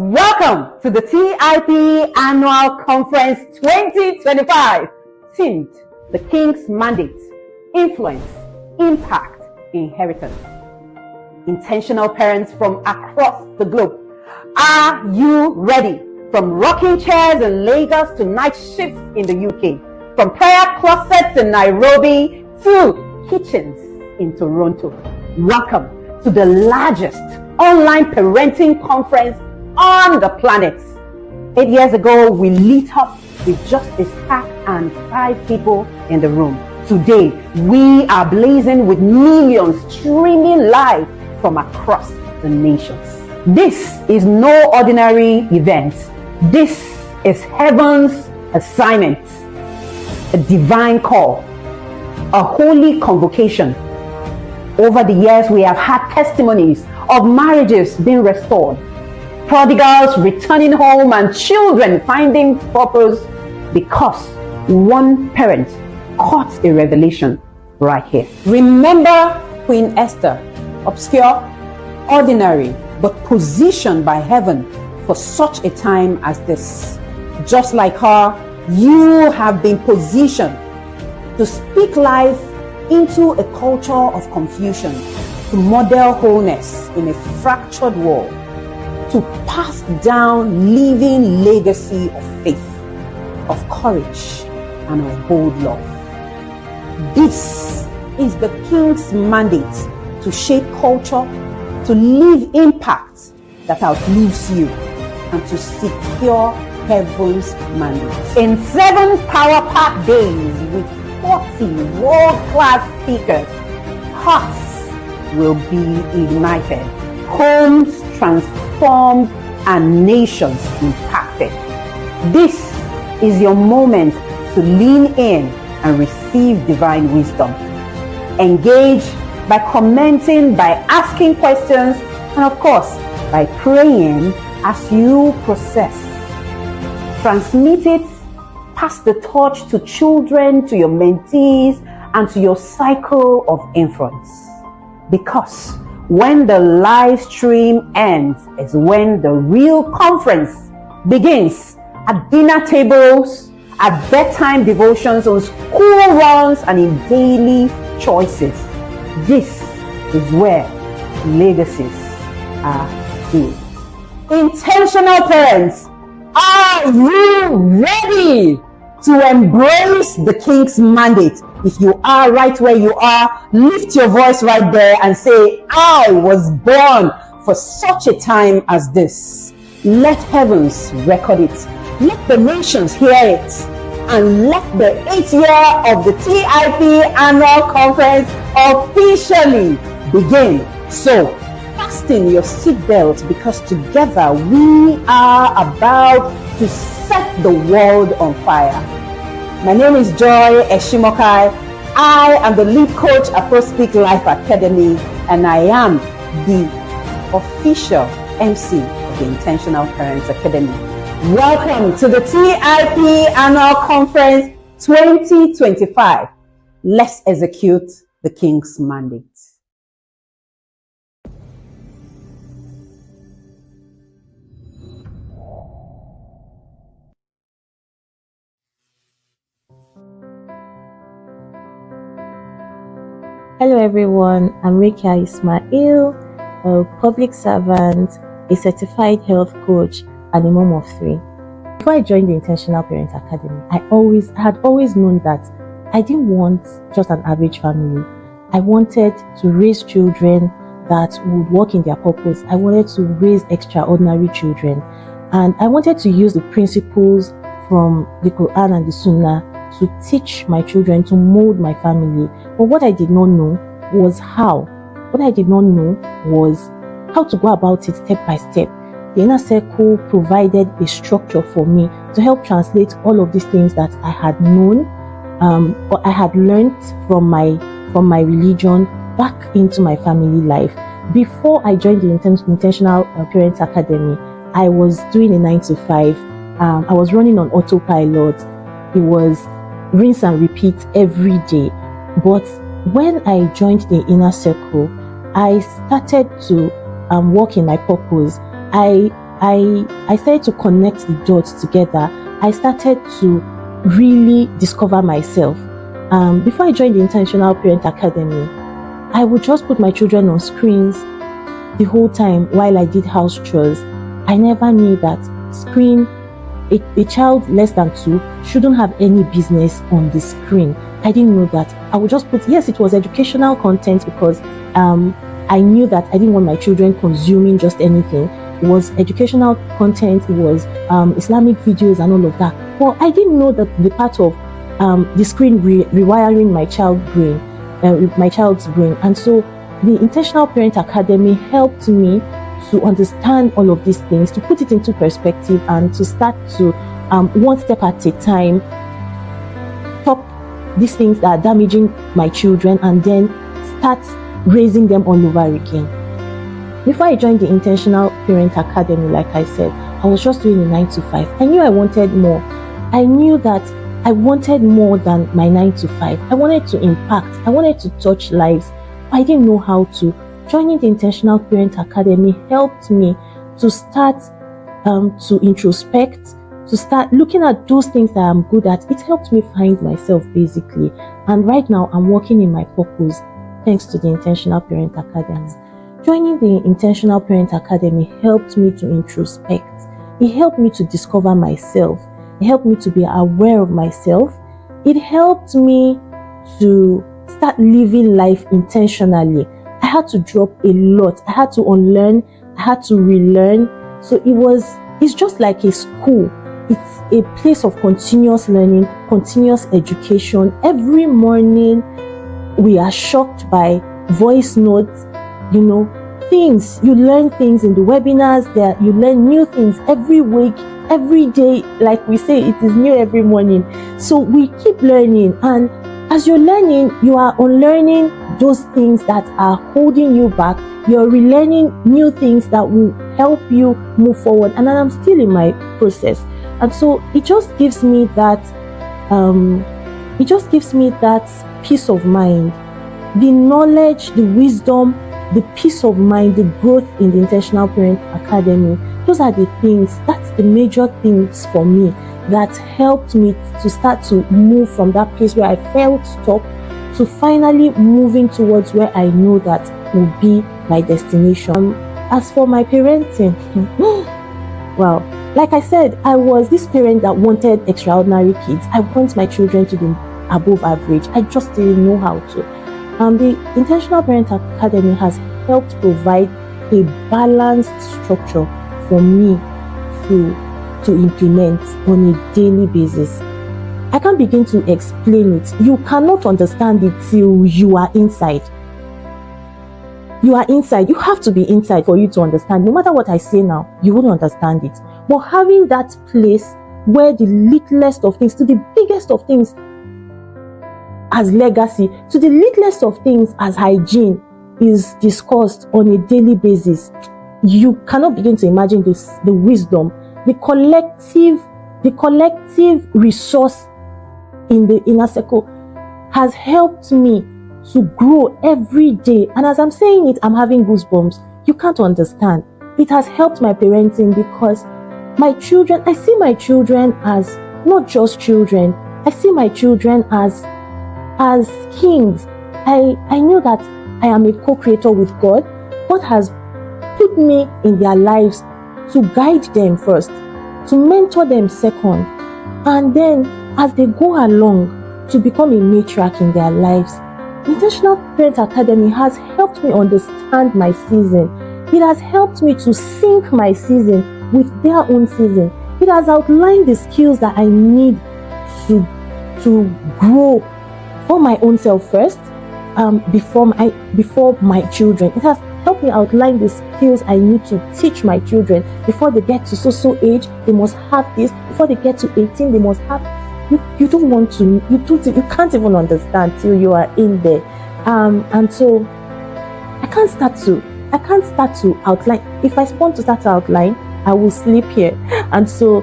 Welcome to the TIP Annual Conference 2025, themed The King's Mandate, Influence, Impact, Inheritance. Intentional parents from across the globe, are you ready? From rocking chairs in Lagos to night shifts in the UK, from prayer closets in Nairobi to kitchens in Toronto. Welcome to the largest online parenting conference on the planet. 8 years ago, we lit up with just a stack and 5 people in the room. Today, we are blazing with millions streaming live from across the nations. This is no ordinary event. This is heaven's assignment, a divine call, a holy convocation. Over the years, we have had testimonies of marriages being restored, prodigals returning home, and children finding purpose because one parent caught a revelation right here. Remember Queen Esther, obscure, ordinary, but positioned by heaven for such a time as this. Just like her, you have been positioned to speak life into a culture of confusion, to model wholeness in a fractured world, to pass down living legacy of faith, of courage, and of bold love. This is the King's mandate to shape culture, to leave impact that outlives you, and to secure heaven's mandate. In 7 power-packed days with 40 world-class speakers, hearts will be ignited, homes transformed, and nations impacted. This is your moment to lean in and receive divine wisdom. Engage by commenting, by asking questions, and of course, by praying as you process. Transmit it, pass the torch to children, to your mentees, and to your cycle of influence. Because when the live stream ends is when the real conference begins, at dinner tables, at bedtime devotions, on school runs, and in daily choices. This is where legacies are built. Intentional parents, are you ready to embrace the King's mandate? If you are right where you are, lift your voice right there and say, I was born for such a time as this. Let heavens record it. Let the nations hear it. And let the 8th year of the TIP Annual Conference officially begin. So, fasten your seatbelt, because together we are about to set the world on fire. My name is Joy Eshimokai. I am the lead coach at ProSpeak Life Academy, and I am the official MC of the Intentional Parents Academy. Welcome to the TIP Annual Conference 2025. Let's execute the King's mandate. Hello everyone, I'm Rekia Ismail, a public servant, a certified health coach, and a mom of 3. Before I joined the Intentional Parents Academy, I had always known that I didn't want just an average family. I wanted to raise children that would walk in their purpose. I wanted to raise extraordinary children, and I wanted to use the principles from the Quran and the Sunnah to teach my children, to mold my family. But what I did not know was how. What I did not know was how to go about it step by step. The Inner Circle provided a structure for me to help translate all of these things that I had known, or I had learned from my religion back into my family life. Before I joined the Intentional Parents Academy, I was doing a 9-to-5. I was running on autopilot. It was rinse and repeat every day. But when I joined the Inner Circle, I started to walk in my purpose. I I started to connect the dots together. I started to really discover myself. Before I joined the Intentional Parent Academy, I would just put my children on screens the whole time while I did house chores. I never knew that a child less than 2 shouldn't have any business on the screen. I didn't know that. I would just put, yes, it was educational content because I knew that I didn't want my children consuming just anything. It was educational content, it was Islamic videos and all of that. Well, I didn't know that the part of the screen rewiring my child's brain. And so the Intentional Parent Academy helped me to understand all of these things, to put it into perspective, and to start to, one step at a time, stop these things that are damaging my children and then start raising them all over again. Before I joined the Intentional Parent Academy, like I said, I was just doing a 9 to 5. I knew I wanted more. I knew that I wanted more than my 9 to 5. I wanted to impact. I wanted to touch lives. I didn't know how to. Joining the Intentional Parent Academy helped me to start to introspect, to start looking at those things that I'm good at. It helped me find myself, basically. And right now, I'm working in my purpose thanks to the Intentional Parent Academy. Joining the Intentional Parent Academy helped me to introspect. It helped me to discover myself. It helped me to be aware of myself. It helped me to start living life intentionally. I had to drop a lot. I had to unlearn. I had to relearn. So it's just like a school. It's a place of continuous learning, continuous education. Every morning, we are shocked by voice notes, things. You learn things in the webinars there. You learn new things every week, every day. Like we say, it is new every morning. So we keep learning. And as you're learning, you are unlearning those things that are holding you back. You're relearning new things that will help you move forward. And I'm still in my process. And so it just gives me that, peace of mind, the knowledge, the wisdom, the peace of mind, the growth in the Intentional Parent Academy. Those are the things, that's the major things for me that helped me to start to move from that place where I felt stuck to finally moving towards where I know that will be my destination. As for my parenting, well, like I said, I was this parent that wanted extraordinary kids. I want my children to be above average. I just didn't know how to. The Intentional Parent Academy has helped provide a balanced structure for me to implement on a daily basis. I can't begin to explain it. You cannot understand it till you are inside. You are inside. You have to be inside for you to understand. No matter what I say now, you wouldn't understand it. But having that place where the littlest of things to the biggest of things as legacy, to the littlest of things as hygiene is discussed on a daily basis, you cannot begin to imagine this, the wisdom, the collective resource in the inner circle has helped me to grow every day. And as I'm saying it, I'm having goosebumps. You can't understand. It has helped my parenting because my children, I see my children as not just children. I see my children as kings. I know that I am a co-creator with God. God has put me in their lives to guide them first, to mentor them second, and then as they go along to become a matriarch in their lives. Intentional Parent Academy has helped me understand my season. It has helped me to sync my season with their own season. It has outlined the skills that I need to grow for my own self first, before my children. It has helped me outline the skills I need to teach my children. Before they get to so age, they must have this. Before they get to 18, they must have. You don't want to. You can't even understand till you are in there. And so I can't start to outline. If I want to start to outline, I will sleep here. And so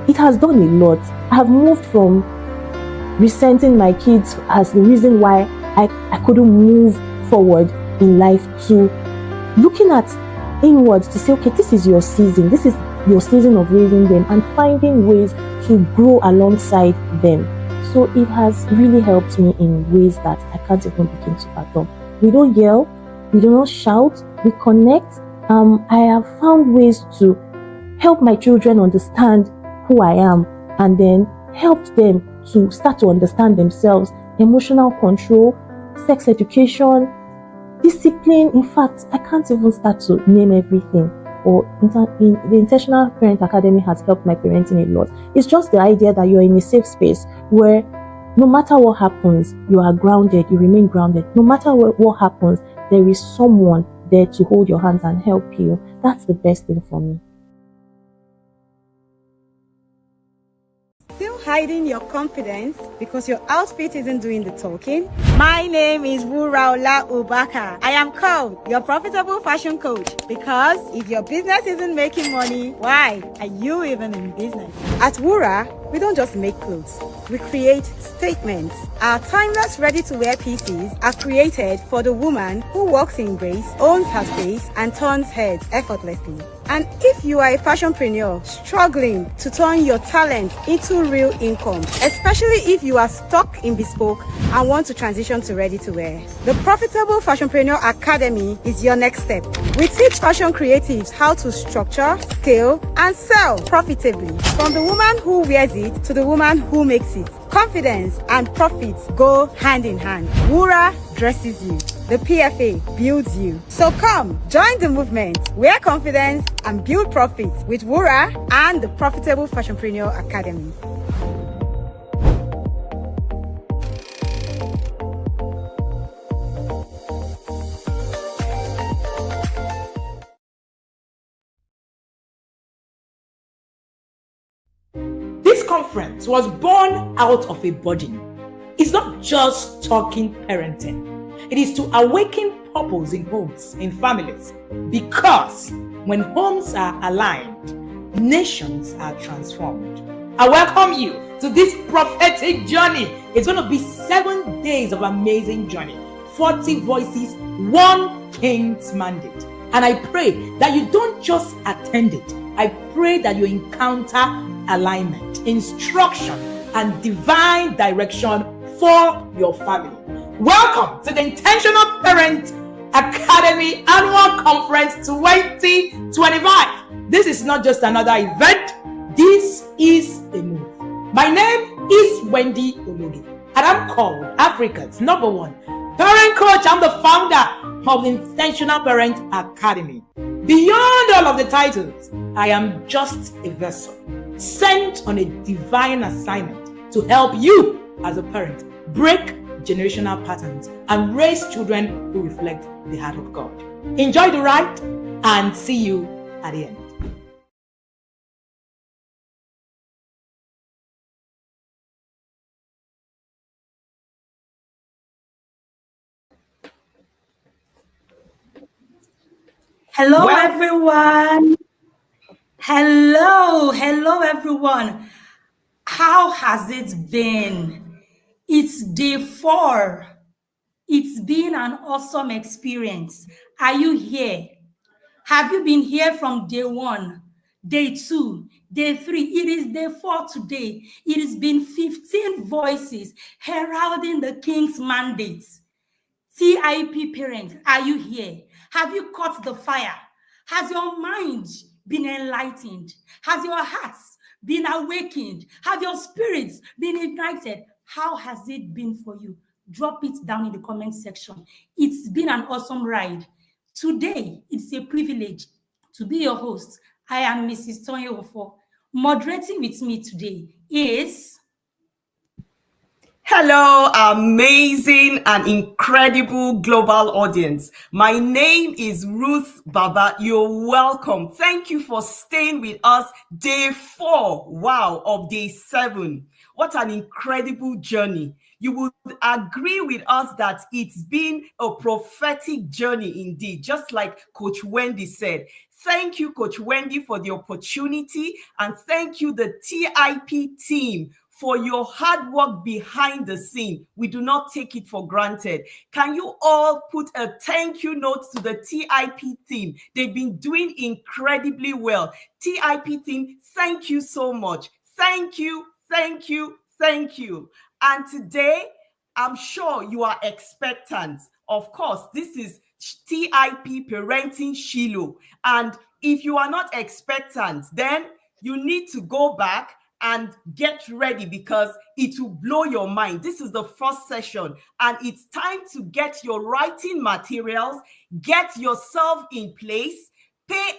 it has done a lot. I have moved from resenting my kids as the reason why I couldn't move forward in life to looking at inwards to say, okay, this is your season of raising them and finding ways to grow alongside them. So it has really helped me in ways that I can't even begin to fathom. We don't yell, we do not shout, we connect. I have found ways to help my children understand who I am, and then helped them to start to understand themselves. Emotional control, sex education, discipline. In fact, I can't even start to name everything. Or the Intentional Parent Academy has helped my parenting a lot. It's just the idea that you're in a safe space where no matter what happens, you are grounded, you remain grounded. No matter what happens, there is someone there to hold your hands and help you. That's the best thing for me. Still hiding your confidence because your outfit isn't doing the talking? My name is Wuraola Ubaka. I am called your profitable fashion coach because if your business isn't making money, why are you even in business? At Wura, we don't just make clothes, we create statements. Our timeless ready-to-wear pieces are created for the woman who walks in grace, owns her space, and turns heads effortlessly. And if you are a fashionpreneur struggling to turn your talent into real income, especially if you are stuck in bespoke and want to transition to ready-to-wear, the Profitable Fashionpreneur Academy is your next step. We teach fashion creatives how to structure, scale, and sell profitably. From the woman who wears it to the woman who makes it. Confidence and profits go hand in hand. Wura dresses you. The PFA builds you. So come, join the movement. Wear confidence and build profits with Wura and the Profitable Fashionpreneur Academy. This conference was born out of a burden. It's not just talking parenting. It is to awaken purpose in homes, in families. Because when homes are aligned, nations are transformed. I welcome you to this prophetic journey. It's going to be 7 days of amazing journey. 40 voices, one king's mandate. And I pray that you don't just attend it. I pray that you encounter alignment, instruction, and divine direction for your family. Welcome to the Intentional Parent Academy Annual Conference 2025. This is not just another event. This is a move. My name is Wendy Ologe, and I'm called Africa's #1 parent coach. I'm the founder of the Intentional Parent Academy. Beyond all of the titles, I am just a vessel sent on a divine assignment to help you as a parent break generational patterns and raise children who reflect the heart of God. Enjoy the ride and see you at the end. Hello, everyone. Hello, everyone. How has it been? It's day 4. It's been an awesome experience. Are you here? Have you been here from day 1, day 2, day 3? It is day 4 today. It has been 15 voices heralding the King's mandates. TIP parents, are you here? Have you caught the fire? Has your mind been enlightened? Has your hearts been awakened? Have your spirits been ignited? How has it been for you? Drop it down in the comment section. It's been an awesome ride. Today, it's a privilege to be your host. I am Mrs. Tonya Ofo. Moderating with me today is... Hello, amazing and incredible global audience. My name is Ruth Baba. You're welcome. Thank you for staying with us. Day 4, wow, of day 7. What an incredible journey. You would agree with us that it's been a prophetic journey indeed, just like Coach Wendy said. Thank you, Coach Wendy, for the opportunity, and thank you, the TIP team, for your hard work behind the scene. We do not take it for granted. Can you all put a thank you note to the TIP team? They've been doing incredibly well. TIP team, thank you so much. Thank you, thank you, thank you. And today, I'm sure you are expectant. Of course, this is TIP Parenting Shiloh. And if you are not expectant, then you need to go back and get ready, because it will blow your mind. This is the first session, and it's time to get your writing materials, get yourself in place, pay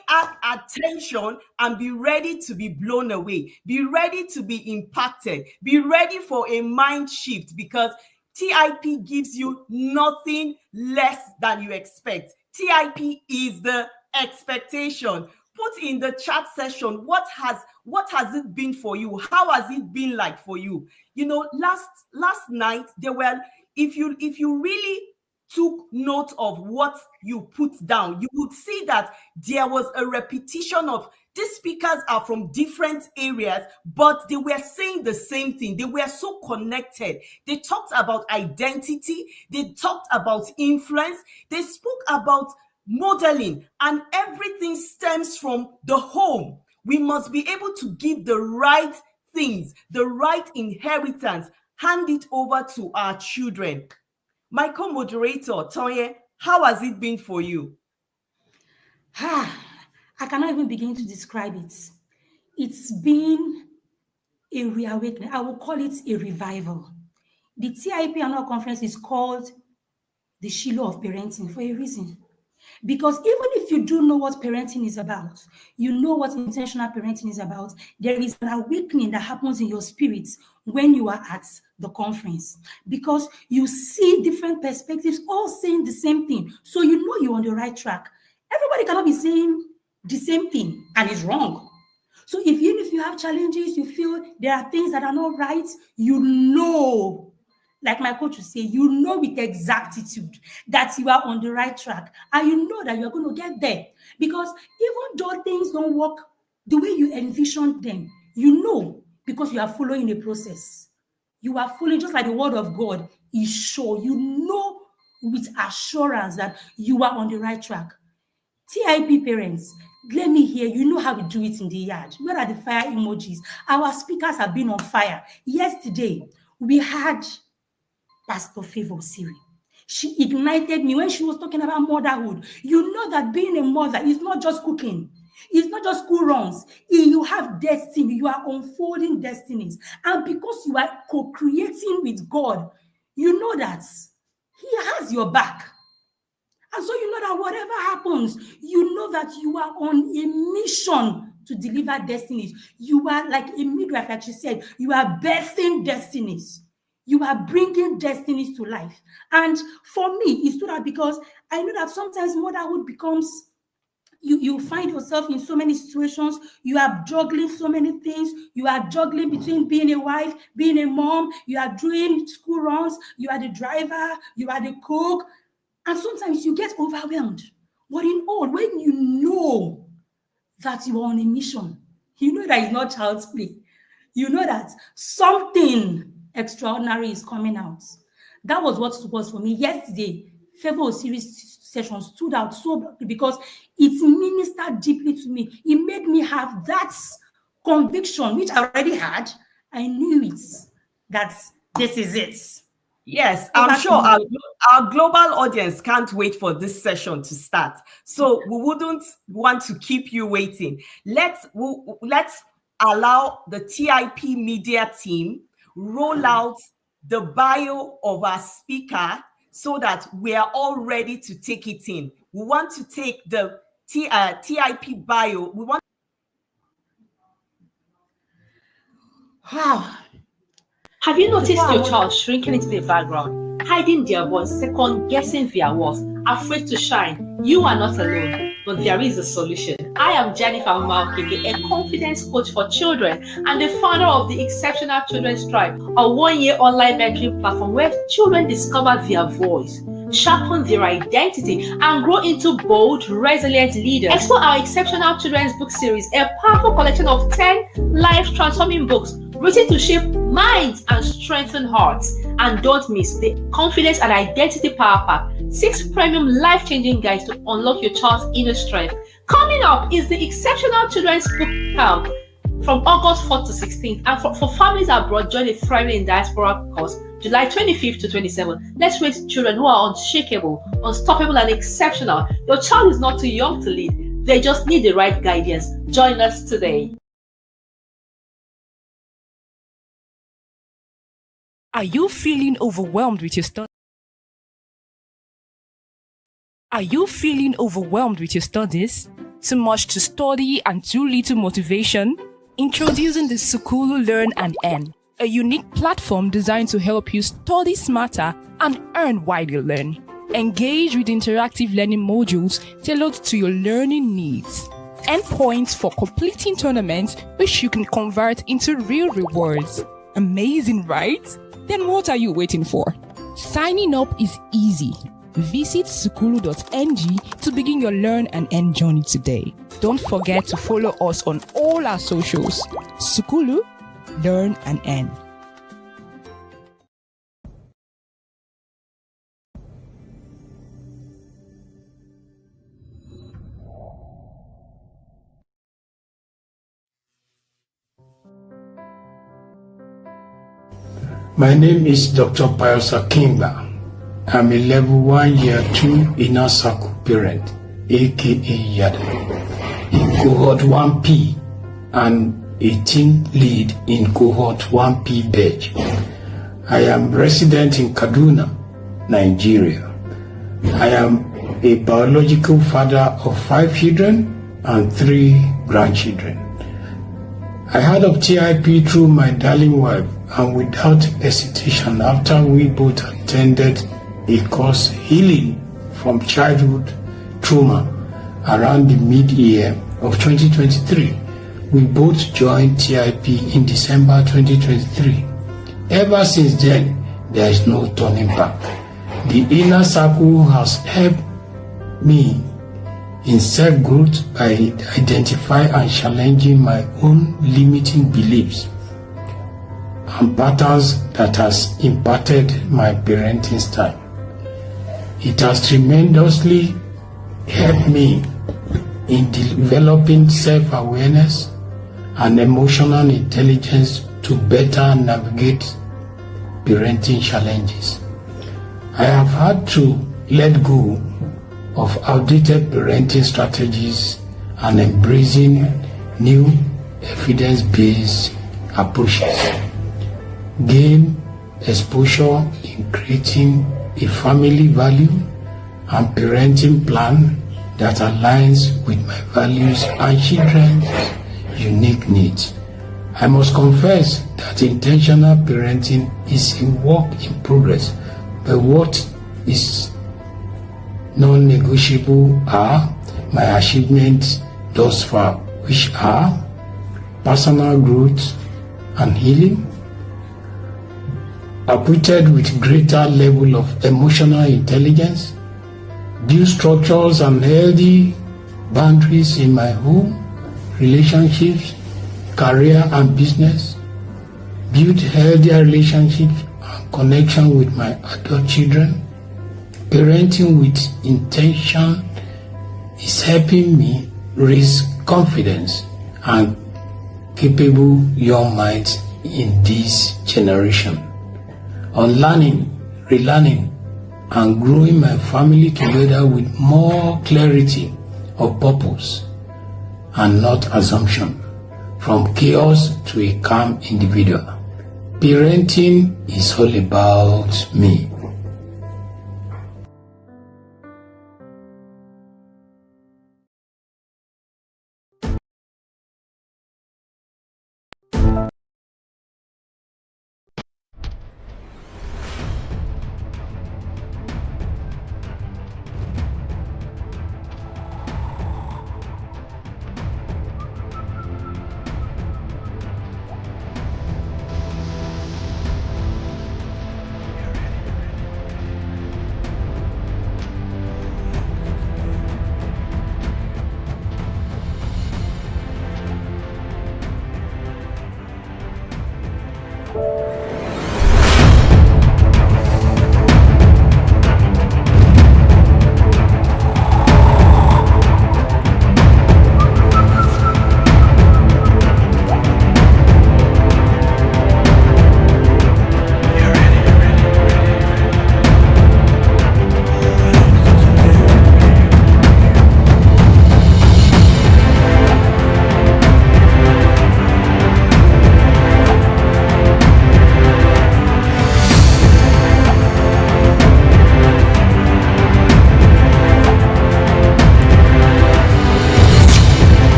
attention, and be ready to be blown away. Be ready to be impacted. Be ready for a mind shift, because TIP gives you nothing less than you expect. TIP is the expectation. Put in the chat session, what has it been for you? How has it been like for you? You know, last night there were, if you really took note of what you put down, you would see that there was a repetition of these speakers are from different areas, but they were saying the same thing. They were so connected. They talked about identity. They talked about influence. They spoke about modeling, and everything stems from the home. We must be able to give the right things, the right inheritance, hand it over to our children. My co-moderator, Tonye, how has it been for you? I cannot even begin to describe it. It's been a reawakening. I will call it a revival. The TIP annual conference is called the Shiloh of Parenting for a reason. Because even if you do know what parenting is about, you know what intentional parenting is about, there is an awakening that happens in your spirit when you are at the conference. Because you see different perspectives, all saying the same thing. So you know you're on the right track. Everybody cannot be saying the same thing, and it's wrong. So even if you have challenges, you feel there are things that are not right, you know, like my coach would say, you know with exactitude that you are on the right track, and you know that you're going to get there. Because even though things don't work the way you envisioned them, you know, because you are following a process. You are following, just like the word of God is sure. You know with assurance that you are on the right track. TIP parents, let me hear, you know how we do it in the yard. Where are the fire emojis? Our speakers have been on fire. Yesterday, we had Pastor Favor Siri. She ignited me when she was talking about motherhood. You know that being a mother is not just cooking. It's not just school runs. You have destiny. You are unfolding destinies. And because you are co-creating with God, you know that He has your back. And so you know that whatever happens, you know that you are on a mission to deliver destinies. You are like a midwife, like she said. You are birthing destinies. You are bringing destinies to life. And for me, it stood out because I know that sometimes motherhood becomes, you find yourself in so many situations. You are juggling so many things. You are juggling between being a wife, being a mom. You are doing school runs. You are the driver. You are the cook. And sometimes you get overwhelmed. But in all, when you know that you are on a mission, you know that it's not child's play. You know that something extraordinary is coming out. That was what it was for me yesterday. Favor series session stood out so because it ministered deeply to me. It made me have that conviction, which I already had. I knew it, that this is it. Yes, I'm sure our global audience can't wait for this session to start. So we wouldn't want to keep you waiting. Let's allow the TIP media team roll out the bio of our speaker so that we are all ready to take it in. We want to take the TIP bio. We want. Wow. Have you noticed your child shrinking into the background, hiding their voice, second-guessing their worth, afraid to shine? You are not alone, but there is a solution. I am Jennifer Malkeke, a confidence coach for children and the founder of the Exceptional Children's Tribe, a one-year online mentoring platform where children discover their voice, sharpen their identity, and grow into bold, resilient leaders. Explore our Exceptional Children's book series, a powerful collection of 10 life-transforming books written to shape minds and strengthen hearts. And don't miss the Confidence and Identity Power Pack, 6 premium life-changing guides to unlock your child's inner strength. Coming up is the Exceptional Children's Book Camp from August 4th to 16th. And for families abroad, join the Thriving in Diaspora course, July 25th to 27th. Let's raise children who are unshakable, unstoppable, and exceptional. Your child is not too young to lead. They just need the right guidance. Join us today. Are you feeling overwhelmed with your studies? Are you feeling overwhelmed with your studies? Too much to study and too little motivation? Introducing the Sukulu Learn and Earn, a unique platform designed to help you study smarter and earn while you learn. Engage with interactive learning modules tailored to your learning needs. Earn points for completing tournaments, which you can convert into real rewards. Amazing, right? Then what are you waiting for? Signing up is easy. Visit sukulu.ng to begin your learn and earn journey today. Don't forget to follow us on all our socials. Sukulu, Learn and Earn. My name is Dr. Pius Akimba. I'm a level 1 year 2 inner circle parent, aka YADA, in cohort 1P and a team lead in cohort 1P batch. I am resident in Kaduna, Nigeria. I am a biological father of 5 children and 3 grandchildren. I heard of TIP through my darling wife, and without hesitation, after we both attended a course healing from childhood trauma around the mid-year of 2023, we both joined TIP in December 2023. Ever since then, there is no turning back. The inner circle has helped me in self-growth by identifying and challenging my own limiting beliefs and patterns that has impacted my parenting style. It has tremendously helped me in developing self-awareness and emotional intelligence to better navigate parenting challenges. I have had to let go of outdated parenting strategies and embracing new evidence-based approaches. Gain exposure in creating a family value and parenting plan that aligns with my values and children's unique needs. I must confess that intentional parenting is a work in progress, but what is non-negotiable are my achievements thus far, which are personal growth and healing, acquainted with greater level of emotional intelligence, build structures and healthy boundaries in my home, relationships, career and business, build healthier relationships and connection with my adult children. Parenting with intention is helping me raise confidence and capable young minds in this generation. Unlearning, relearning, and growing my family together with more clarity of purpose and not assumption, from chaos to a calm individual. Parenting is all about me.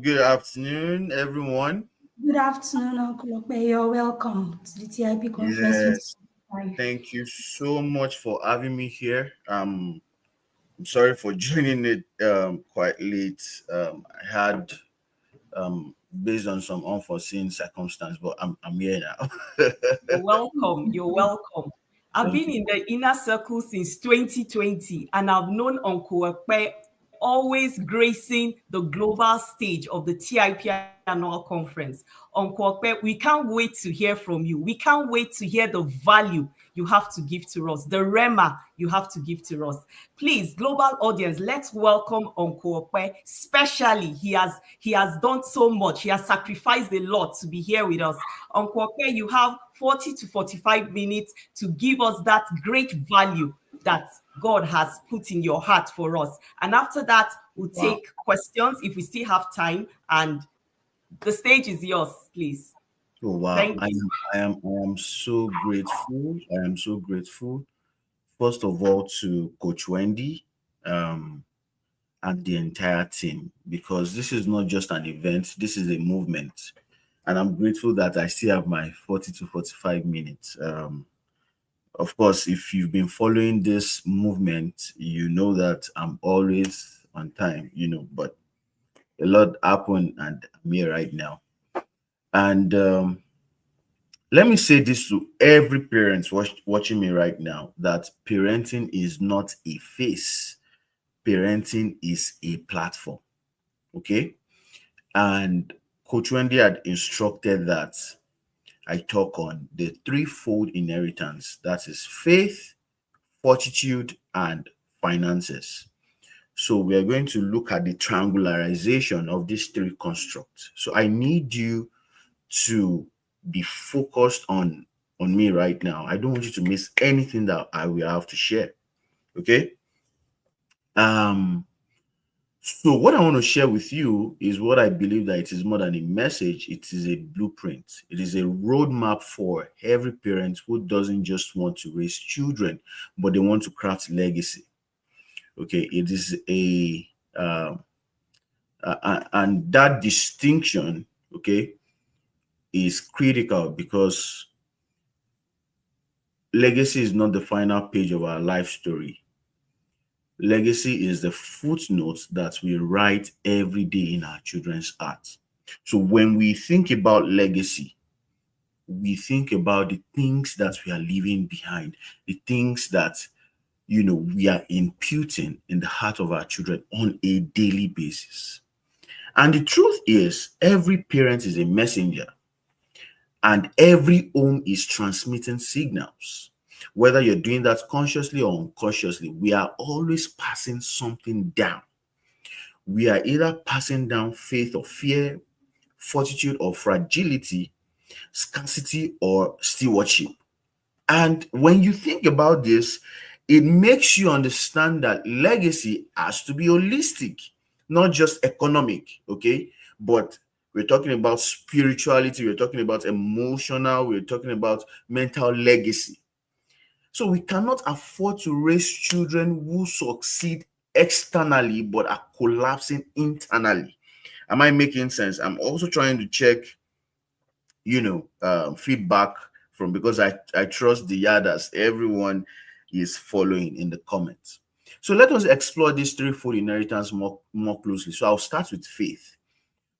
good afternoon, everyone. Good afternoon, Uncle Ope. You're welcome to the TIP conference. Yes, thank you so much for having me here. I'm sorry for joining it quite late. I had based on some unforeseen circumstance, but I'm here now. You're welcome. You're welcome. I've been in the inner circle since 2020, and I've known Uncle Ekpe always gracing the global stage of the TIP annual conference. Uncle Ekpe, we can't wait to hear from you. We can't wait to hear the value you have to give to us, the rema you have to give to us. Please, global audience, let's welcome Uncle Ekpe. Especially, he has done so much. He has sacrificed a lot to be here with us. Uncle Ekpe, you have 40 to 45 minutes to give us that great value that God has put in your heart for us. And after that, we'll take questions if we still have time. And the stage is yours, please. Oh wow! I am so grateful. I am so grateful. First of all, to Coach Wendy, and the entire team, because this is not just an event. This is a movement, and I'm grateful that I still have my 40 to 45 minutes. Of course, if you've been following this movement, you know that I'm always on time. But a lot happened, and I'm here right now. And let me say this to every parent watching me right now, that parenting is not a face. Parenting is a platform. Okay? And Coach Wendy had instructed that I talk on the threefold inheritance. That is faith, fortitude, and finances. So we are going to look at the triangularization of these three constructs. So I need you to be focused on me right now. I don't want you to miss anything that I will have to share. Okay. So what I want to share with you is what I believe that it is more than a message. It is a blueprint. It is a roadmap for every parent who doesn't just want to raise children, but they want to craft legacy. Okay. It is and that distinction, okay, is critical, because legacy is not the final page of our life story. Legacy is the footnotes that we write every day in our children's hearts. So when we think about legacy, we think about the things that we are leaving behind, the things that we are imputing in the heart of our children on a daily basis. And the truth is, every parent is a messenger, and every home is transmitting signals. Whether you're doing that consciously or unconsciously, we are always passing something down. We are either passing down faith or fear, fortitude or fragility, scarcity or stewardship. And when you think about this, it makes you understand that legacy has to be holistic, not just economic, okay? But we're talking about spirituality, we're talking about emotional, we're talking about mental legacy. So we cannot afford to raise children who succeed externally but are collapsing internally. Am I making sense? I'm also trying to check, feedback from, because I trust the yadas. Everyone is following in the comments. So let us explore this threefold inheritance more closely. So I'll start with faith.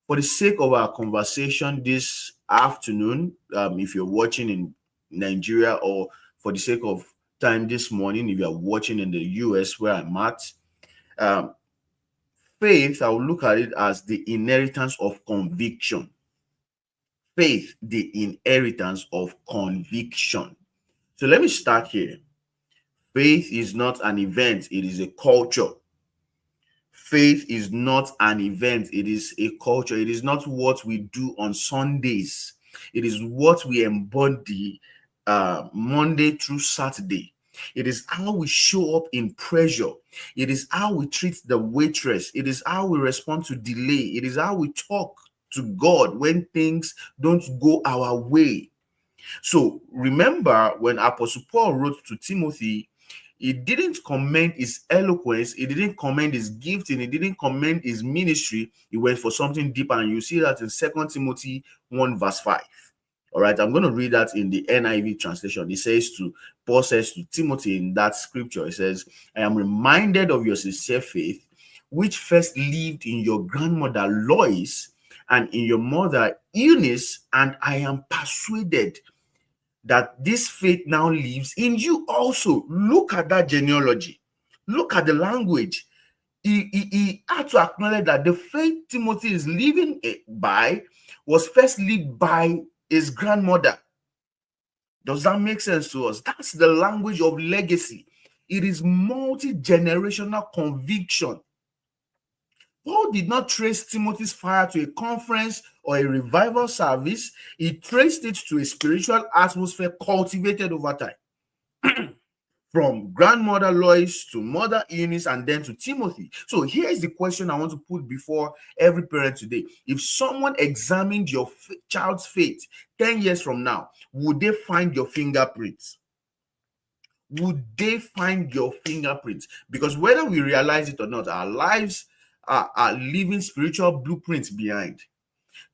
For the sake of our conversation this afternoon, if you're watching in Nigeria, or for the sake of time this morning, if you're watching in the US where I'm at, faith, I will look at it as the inheritance of conviction. Faith, the inheritance of conviction. So let me start here. Faith is not an event, it is a culture. Faith is not an event, it is a culture. It is not what we do on Sundays. It is what we embody Monday through Saturday. It is how we show up in pressure. It is how we treat the waitress. It is how we respond to delay. It is how we talk to God when things don't go our way. So remember, when Apostle Paul wrote to Timothy, It didn't commend his eloquence. It didn't commend his gifting. It didn't commend his ministry. He went for something deeper. And you see that in 2 Timothy 1 verse 5. All right, I'm going to read that in the NIV translation. It says Paul says to Timothy in that scripture, it says, I am reminded of your sincere faith, which first lived in your grandmother Lois and in your mother Eunice, and I am persuaded that this faith now lives in you also. Look at that genealogy. Look at the language. He had to acknowledge that the faith Timothy is living by was first lived by his grandmother. Does that make sense to us? That's the language of legacy. It is multi-generational conviction. Paul did not trace Timothy's fire to a conference or a revival service. He traced it to a spiritual atmosphere cultivated over time. From grandmother Lois to mother Eunice and then to Timothy. So here's the question I want to put before every parent today. If someone examined your child's faith 10 years from now, would they find your fingerprints? Would they find your fingerprints? Because whether we realize it or not, our lives are leaving spiritual blueprints behind.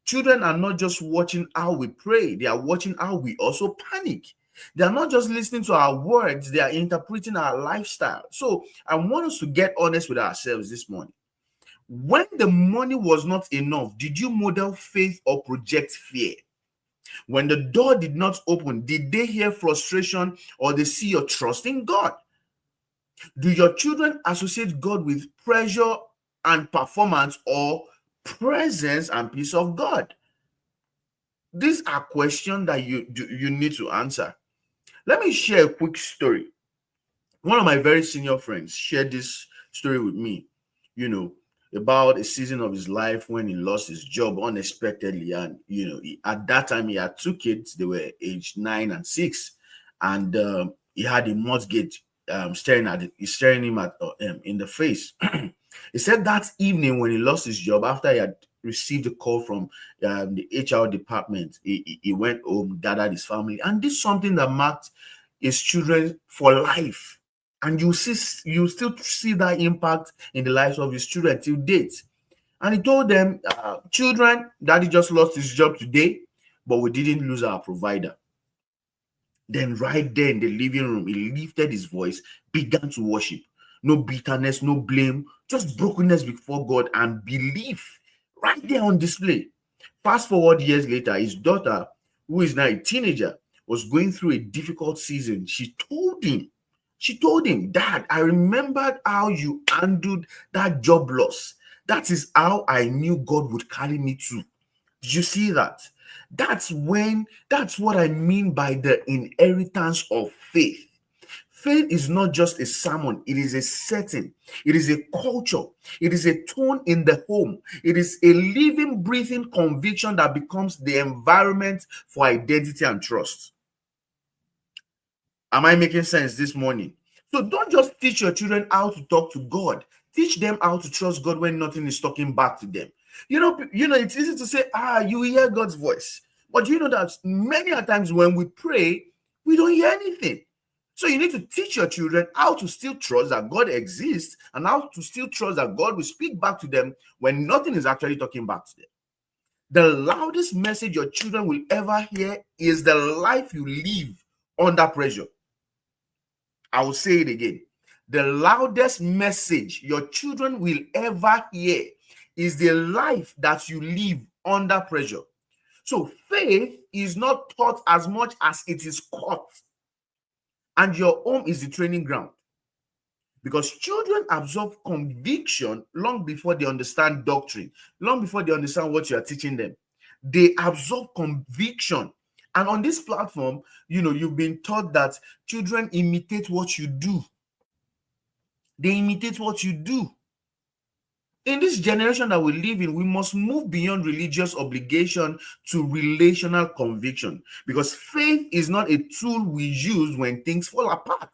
Children are not just watching how we pray, they are watching how we also panic. They are not just listening to our words, they are interpreting our lifestyle. So I want us to get honest with ourselves this morning. When the money was not enough, did you model faith or project fear? When the door did not open, did they hear frustration or they see your trust in God? Do your children associate God with pressure and performance or presence and peace of God? These are questions that you need to answer. Let me share a quick story. One of my very senior friends shared this story with me, about a season of his life when he lost his job unexpectedly. And, at that time he had 2 kids. They were aged 9 and 6. And he had a mortgage staring him in the face. He said that evening when he lost his job, after he had received a call from the HR department, he went home, gathered his family, and did something that marked his children for life. And you still see that impact in the lives of his children till date. And he told them, children, Daddy just lost his job today, but we didn't lose our provider. Then right there in the living room, he lifted his voice, began to worship. No bitterness, no blame, just brokenness before God and belief right there on display. Fast forward years later, his daughter, who is now a teenager, was going through a difficult season. She told him, Dad, I remembered how you handled that job loss. That is how I knew God would carry me through. Did you see that? That's what I mean by the inheritance of faith. Faith is not just a sermon, it is a setting, it is a culture, it is a tone in the home, it is a living, breathing conviction that becomes the environment for identity and trust. Am I making sense this morning? So don't just teach your children how to talk to God. Teach them how to trust God when nothing is talking back to them. It's easy to say, you hear God's voice. But you know that many a times when we pray, we don't hear anything. So you need to teach your children how to still trust that God exists and how to still trust that God will speak back to them when nothing is actually talking back to them. The loudest message your children will ever hear is the life you live under pressure. I will say it again. The loudest message your children will ever hear is the life that you live under pressure. So faith is not taught as much as it is caught. And your home is the training ground. Because children absorb conviction long before they understand doctrine, long before they understand what you are teaching them. They absorb conviction. And on this platform, you've been taught that children imitate what you do. They imitate what you do. In this generation that we live in, we must move beyond religious obligation to relational conviction, because faith is not a tool we use when things fall apart.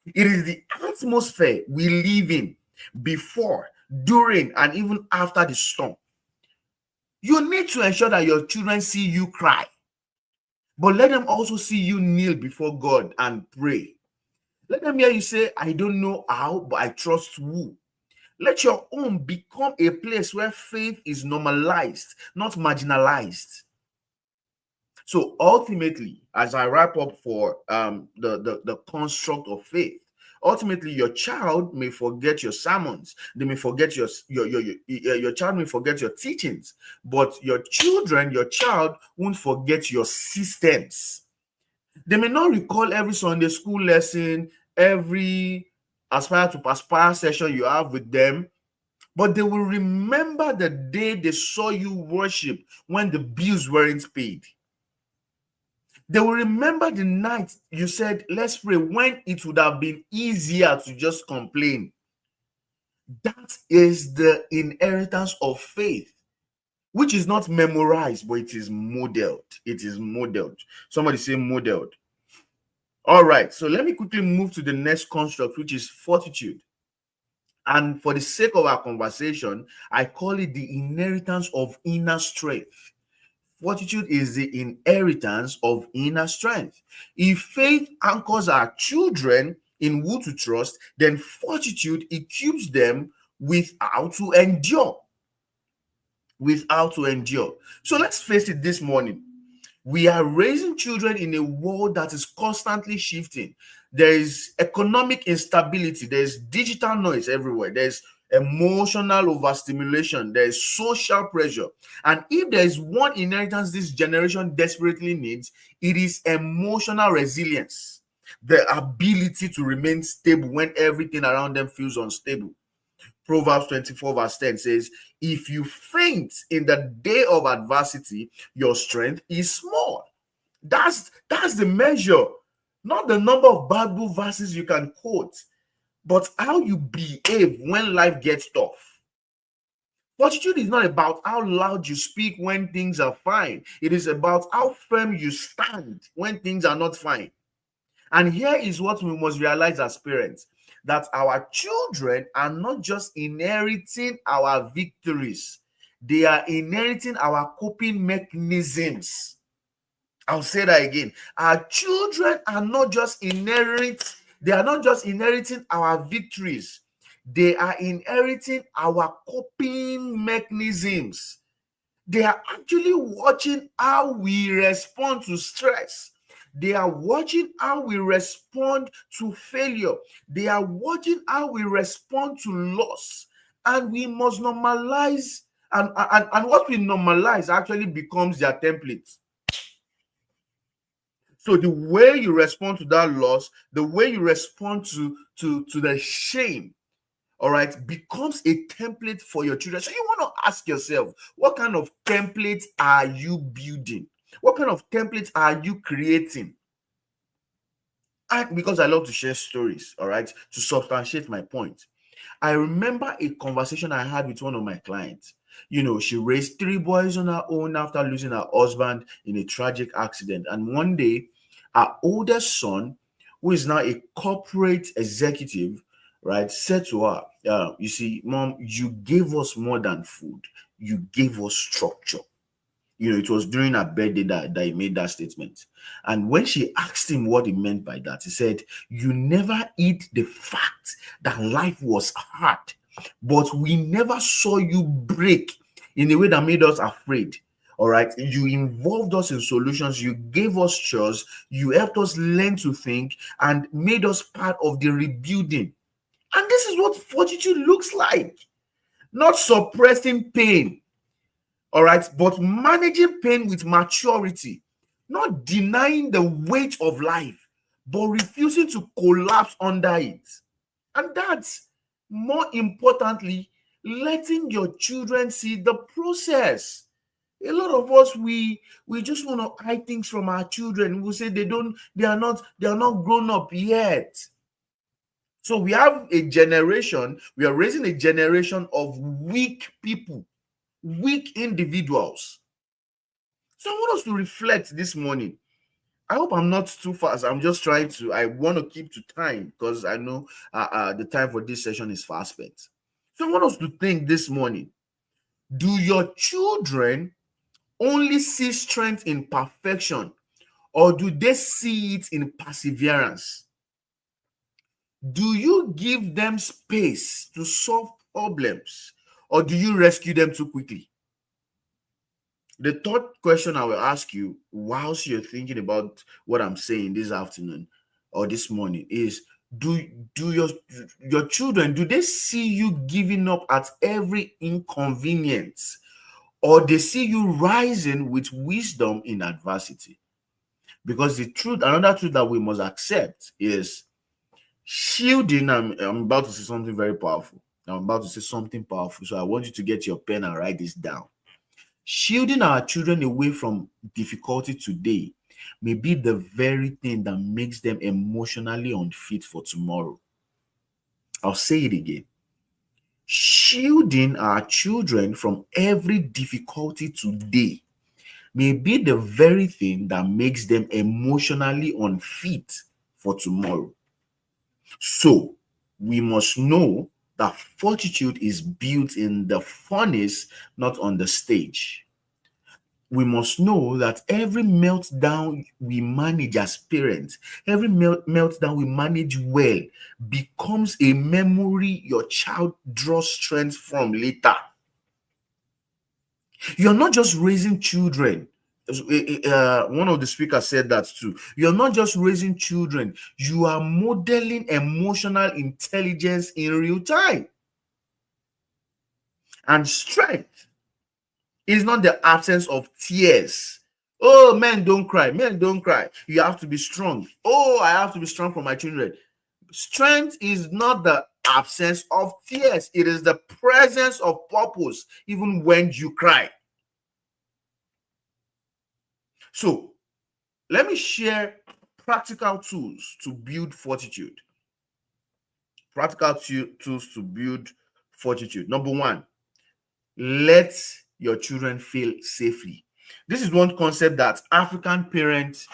It is the atmosphere we live in before, during, and even after the storm. You need to ensure that your children see you cry, but let them also see you kneel before God and pray. Let them hear you say, I don't know how, but I trust who. Let your home become a place where faith is normalized, not marginalized. So ultimately, as I wrap up for the construct of faith, ultimately your child may forget your sermons, they may forget your child may forget your teachings, but your child won't forget your systems. They may not recall every Sunday school lesson, every aspire to perspire session you have with them, but they will remember the day they saw you worship when the bills weren't paid. They will remember the night you said, let's pray, when it would have been easier to just complain. That is the inheritance of faith, which is not memorized, but it is modeled. It is modeled. Somebody say modeled. All right, so let me quickly move to the next construct, which is fortitude. And for the sake of our conversation, I call it the inheritance of inner strength. Fortitude is the inheritance of inner strength. If faith anchors our children in who to trust, then fortitude equips them with how to endure. So let's face it this morning. We are raising children in a world that is constantly shifting. There is economic instability. There's digital noise everywhere. There's emotional overstimulation. There's social pressure. And if there is one inheritance this generation desperately needs, it is emotional resilience. The ability to remain stable when everything around them feels unstable. Proverbs 24 verse 10 says, if you faint in the day of adversity, your strength is small. That's the measure, not the number of Bible verses you can quote, but how you behave when life gets tough. Fortitude is not about how loud you speak when things are fine. It is about how firm you stand when things are not fine. And here is what we must realize as parents, that our children are not just inheriting our victories, they are inheriting our coping mechanisms. I'll say that again. Our children are not just inheriting our victories, they are inheriting our coping mechanisms. They are actually watching how we respond to stress. They are watching how we respond to failure. They are watching how we respond to loss. And we must normalize, and what we normalize actually becomes their template. So the way you respond to that loss, the way you respond to the shame, all right, becomes a template for your children. So you want to ask yourself, what kind of template are you building? What kind of templates are you creating? And because I love to share stories, all right, to substantiate my point. I remember a conversation I had with one of my clients. You know, she raised 3 boys on her own after losing her husband in a tragic accident. And one day, her oldest son, who is now a corporate executive, right, said to her, you see, Mom, you gave us more than food. You gave us structure. You know, it was during her birthday that he made that statement. And when she asked him what he meant by that, he said, you never hid the fact that life was hard, but we never saw you break in a way that made us afraid. All right. You involved us in solutions. You gave us chores. You helped us learn to think and made us part of the rebuilding. And this is what fortitude looks like. Not suppressing pain. All right. But managing pain with maturity. Not denying the weight of life, but refusing to collapse under it. And that's, more importantly, letting your children see the process. A lot of us, we just want to hide things from our children. We say they are not grown up yet. So we have a generation, we are raising a generation of weak people, weak individuals. So I want us to reflect this morning. I hope I'm not too fast. I'm just trying to, I want to keep to time because I know the time for this session is fast spent. So I want us to think this morning. Do your children only see strength in perfection, or do they see it in perseverance? Do you give them space to solve problems, or do you rescue them too quickly? The third question I will ask you whilst you're thinking about what I'm saying this afternoon or this morning is, do your children, do they see you giving up at every inconvenience, or they see you rising with wisdom in adversity? Because the truth, another truth that we must accept is shielding. I'm about to say something very powerful. I'm about to say something powerful. So I want you to get your pen and write this down. Shielding our children away from difficulty today may be the very thing that makes them emotionally unfit for tomorrow. I'll say it again. Shielding our children from every difficulty today may be the very thing that makes them emotionally unfit for tomorrow. So we must know that fortitude is built in the furnace, not on the stage. We must know that every meltdown we manage as parents, every meltdown we manage well, becomes a memory your child draws strength from later. You're not just raising children. One of the speakers said that too. You're not just raising children, you are modeling emotional intelligence in real time. And strength is not the absence of tears. Oh, men don't cry. Men don't cry. You have to be strong. Oh, I have to be strong for my children. Strength is not the absence of tears. It is the presence of purpose, even when you cry. So, let me share practical tools to build fortitude. Practical tools to build fortitude. Number one, let your children feel safely. This is one concept that African parents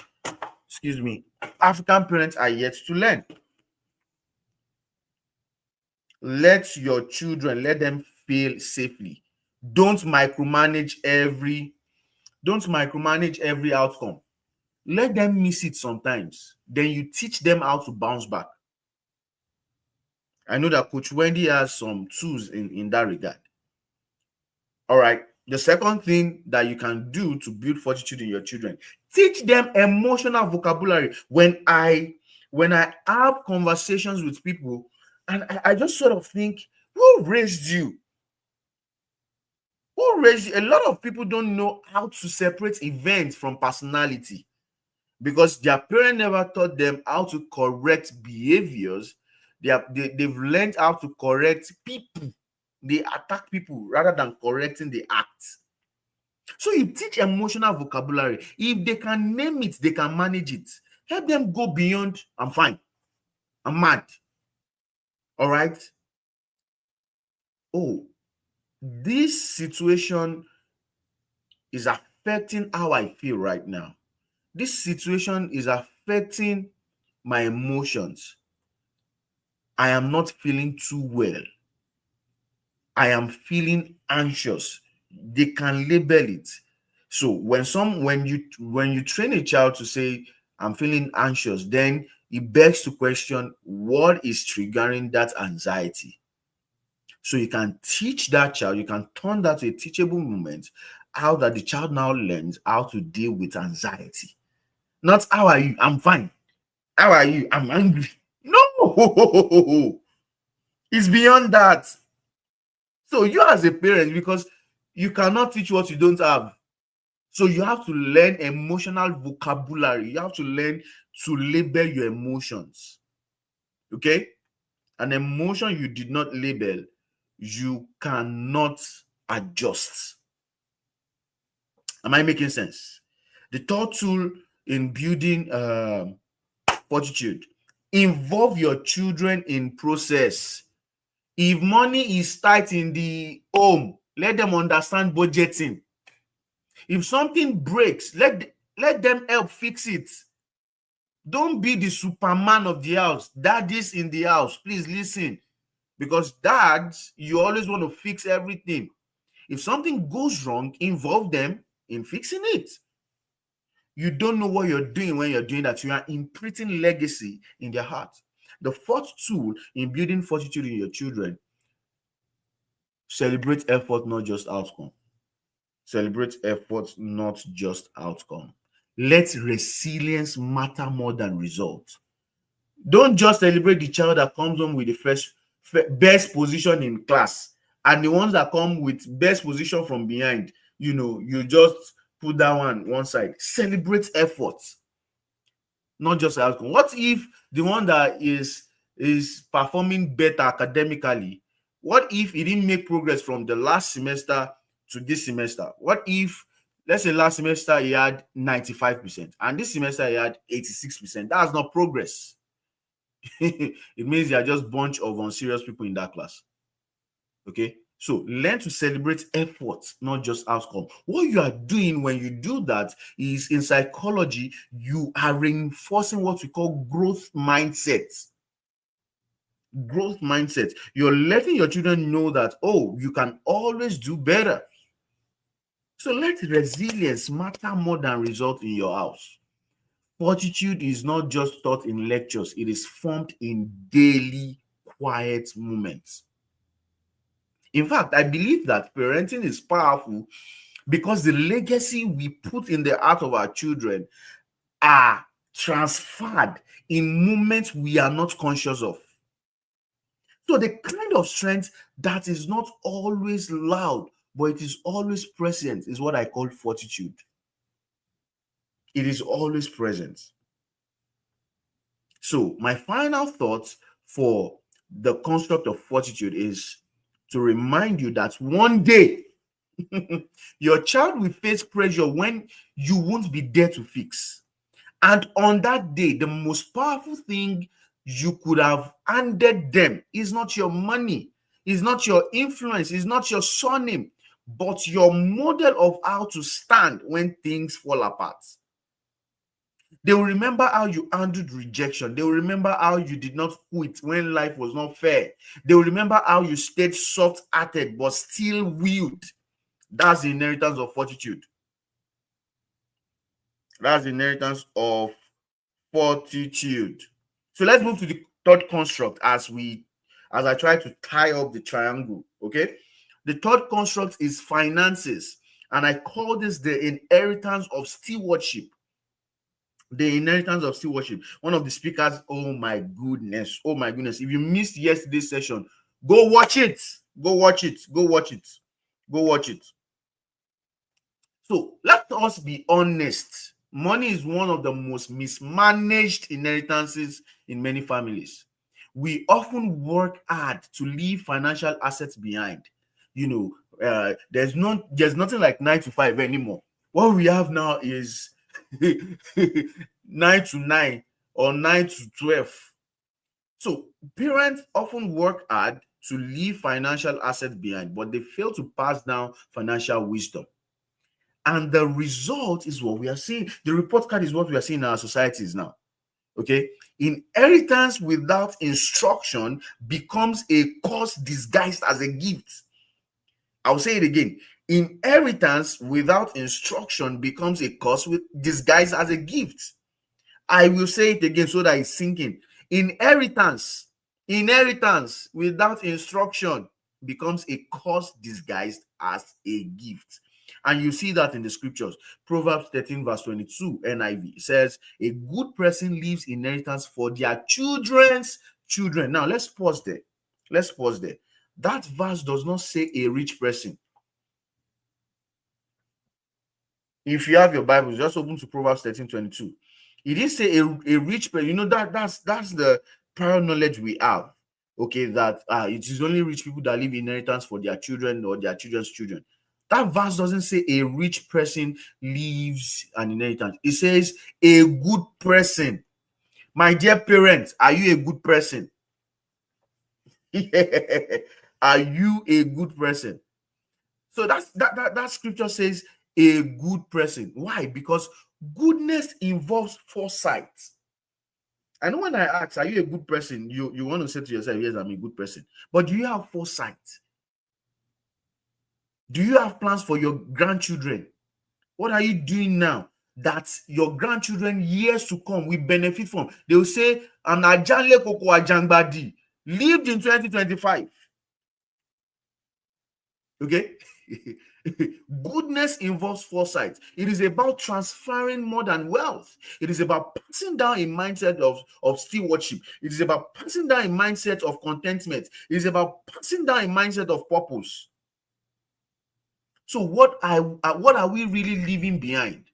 are yet to learn. Let your children, let them feel safely. Don't micromanage every outcome. Let them miss it sometimes. Then you teach them how to bounce back. I know that Coach Wendy has some tools in that regard. All right. The second thing that you can do to build fortitude in your children, teach them emotional vocabulary. When I have conversations with people and I just sort of think, who raised you? Who raised you? A lot of people don't know how to separate events from personality because their parent never taught them how to correct behaviors. They've learned how to correct people. They attack people rather than correcting the acts. So you teach emotional vocabulary. If they can name it, they can manage it. Help them go beyond, I'm fine, I'm mad. All right? Oh, this situation is affecting how I feel right now. This situation is affecting my emotions. I am not feeling too well. I am feeling anxious. They can label it. So when you train a child to say, I'm feeling anxious, then it begs to question what is triggering that anxiety. So you can teach that child, you can turn that to a teachable moment, how that the child now learns how to deal with anxiety. Not how are you? I'm fine. How are you? I'm angry. No, it's beyond that. So you as a parent, because you cannot teach what you don't have. So you have to learn emotional vocabulary. You have to learn to label your emotions. Okay? An emotion you did not label, you cannot adjust. Am I making sense? The third tool in building fortitude, involve your children in process. If money is tight in the home, let them understand budgeting. If something breaks, let them help fix it. Don't be the Superman of the house. Dad is in the house. Please listen. Because dads, you always want to fix everything. If something goes wrong, involve them in fixing it. You don't know what you're doing when you're doing that. You are imprinting legacy in their heart. The fourth tool in building fortitude in your children: celebrate effort, not just outcome. Celebrate effort, not just outcome. Let resilience matter more than result. Don't just celebrate the child that comes home with the best position in class, and the ones that come with best position from behind, you just put that one side. Celebrate effort, not just outcome. What if the one that is performing better academically, what if he didn't make progress from the last semester to this semester? What if, let's say, last semester he had 95% and this semester he had 86%? That's not progress. It means they are just a bunch of unserious people in that class. Okay, so learn to celebrate effort, not just outcome. What you are doing when you do that is, in psychology, you are reinforcing what we call growth mindset. Growth mindset. You're letting your children know that, oh, you can always do better. So let resilience matter more than result in your house. Fortitude is not just taught in lectures, it is formed in daily quiet moments. In fact, I believe that parenting is powerful because the legacy we put in the heart of our children are transferred in moments we are not conscious of. So the kind of strength that is not always loud, but it is always present, is what I call fortitude. It is always present. So my final thought for the construct of fortitude is to remind you that one day your child will face pressure when you won't be there to fix. And on that day, the most powerful thing you could have handed them is not your money, is not your influence, is not your surname, but your model of how to stand when things fall apart. They will remember how you handled rejection. They will remember how you did not quit when life was not fair. They will remember how you stayed soft-hearted but still willed. That's the inheritance of fortitude. That's the inheritance of fortitude. So let's move to the third construct as I try to tie up the triangle. Okay. The third construct is finances, and I call this the inheritance of stewardship. The inheritance of stewardship. One of the speakers, oh my goodness, if you missed yesterday's session, go watch it. So let us be honest. Money is one of the most mismanaged inheritances in many families. We often work hard to leave financial assets behind. There's nothing like 9 to 5 anymore. What we have now is 9 to 9 or 9 to 12. So parents often work hard to leave financial assets behind, but they fail to pass down financial wisdom. And the result is what we are seeing. The report card is what we are seeing in our societies now. Okay. Inheritance without instruction becomes a curse disguised as a gift. I'll say it again. Inheritance without instruction becomes a curse disguised as a gift. I will say it again so that it's sinking. Inheritance without instruction becomes a curse disguised as a gift. And you see that in the scriptures. Proverbs 13 verse 22 NIV says, a good person leaves inheritance for their children's children. Now let's pause there. That verse does not say a rich person. If you have your Bible, just open to Proverbs 13:22. It didn't say a rich person. That's the prior knowledge we have. Okay, that it is only rich people that leave inheritance for their children or their children's children. That verse doesn't say a rich person leaves an inheritance. It says a good person. My dear parents, are you a good person? Are you a good person? So that scripture says a good person. Why? Because goodness involves foresight. I know when I ask, are you a good person? You want to say to yourself, yes, I'm a good person. But do you have foresight? Do you have plans for your grandchildren? What are you doing now that your grandchildren years to come will benefit from. They will say, "An Ajanle Koko Ajangbadi lived in 2025." Okay? Goodness involves foresight. It is about transferring more than wealth. It is about passing down a mindset of stewardship. It is about passing down a mindset of contentment. It is about passing down a mindset of purpose. So what are we really leaving behind?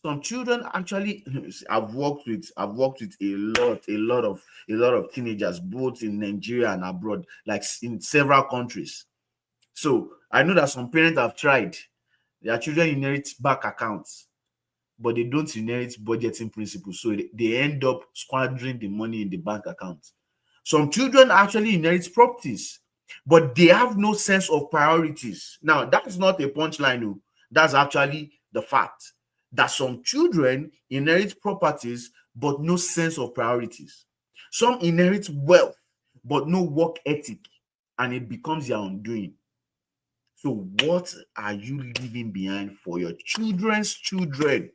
Some children actually, I've worked with a lot of teenagers, both in Nigeria and abroad, like in several countries. So I know that some parents have tried. Their children inherit bank accounts, but they don't inherit budgeting principles. So they end up squandering the money in the bank account. Some children actually inherit properties, but they have no sense of priorities. Now, that's not a punchline. No. That's actually the fact that some children inherit properties, but no sense of priorities. Some inherit wealth, but no work ethic, and it becomes their undoing. So what are you leaving behind for your children's children?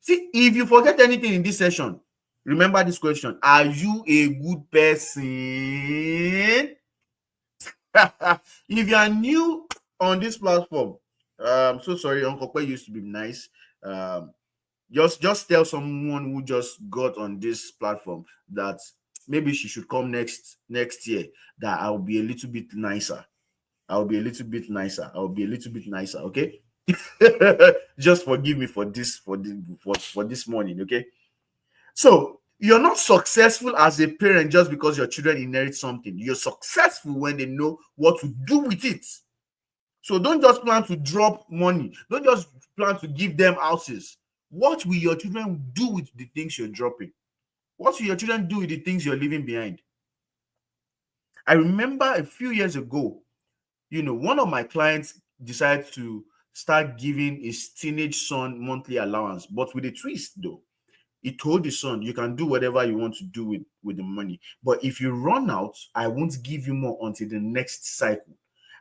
See, if you forget anything in this session, remember this question: are you a good person? If you are new on this platform, so sorry, Uncle Kwe used to be nice. Just tell someone who just got on this platform that maybe she should come next year, that I'll be a little bit nicer. I'll be a little bit nicer. Okay? Just forgive me for this morning, okay? So you're not successful as a parent just because your children inherit something. You're successful when they know what to do with it. So don't just plan to drop money. Don't just plan to give them houses. What will your children do with the things you're dropping? What will your children do with the things you're leaving behind? I remember a few years ago, one of my clients decided to start giving his teenage son monthly allowance, but with a twist though. He told his son, "You can do whatever you want to do with the money, but if you run out, I won't give you more until the next cycle.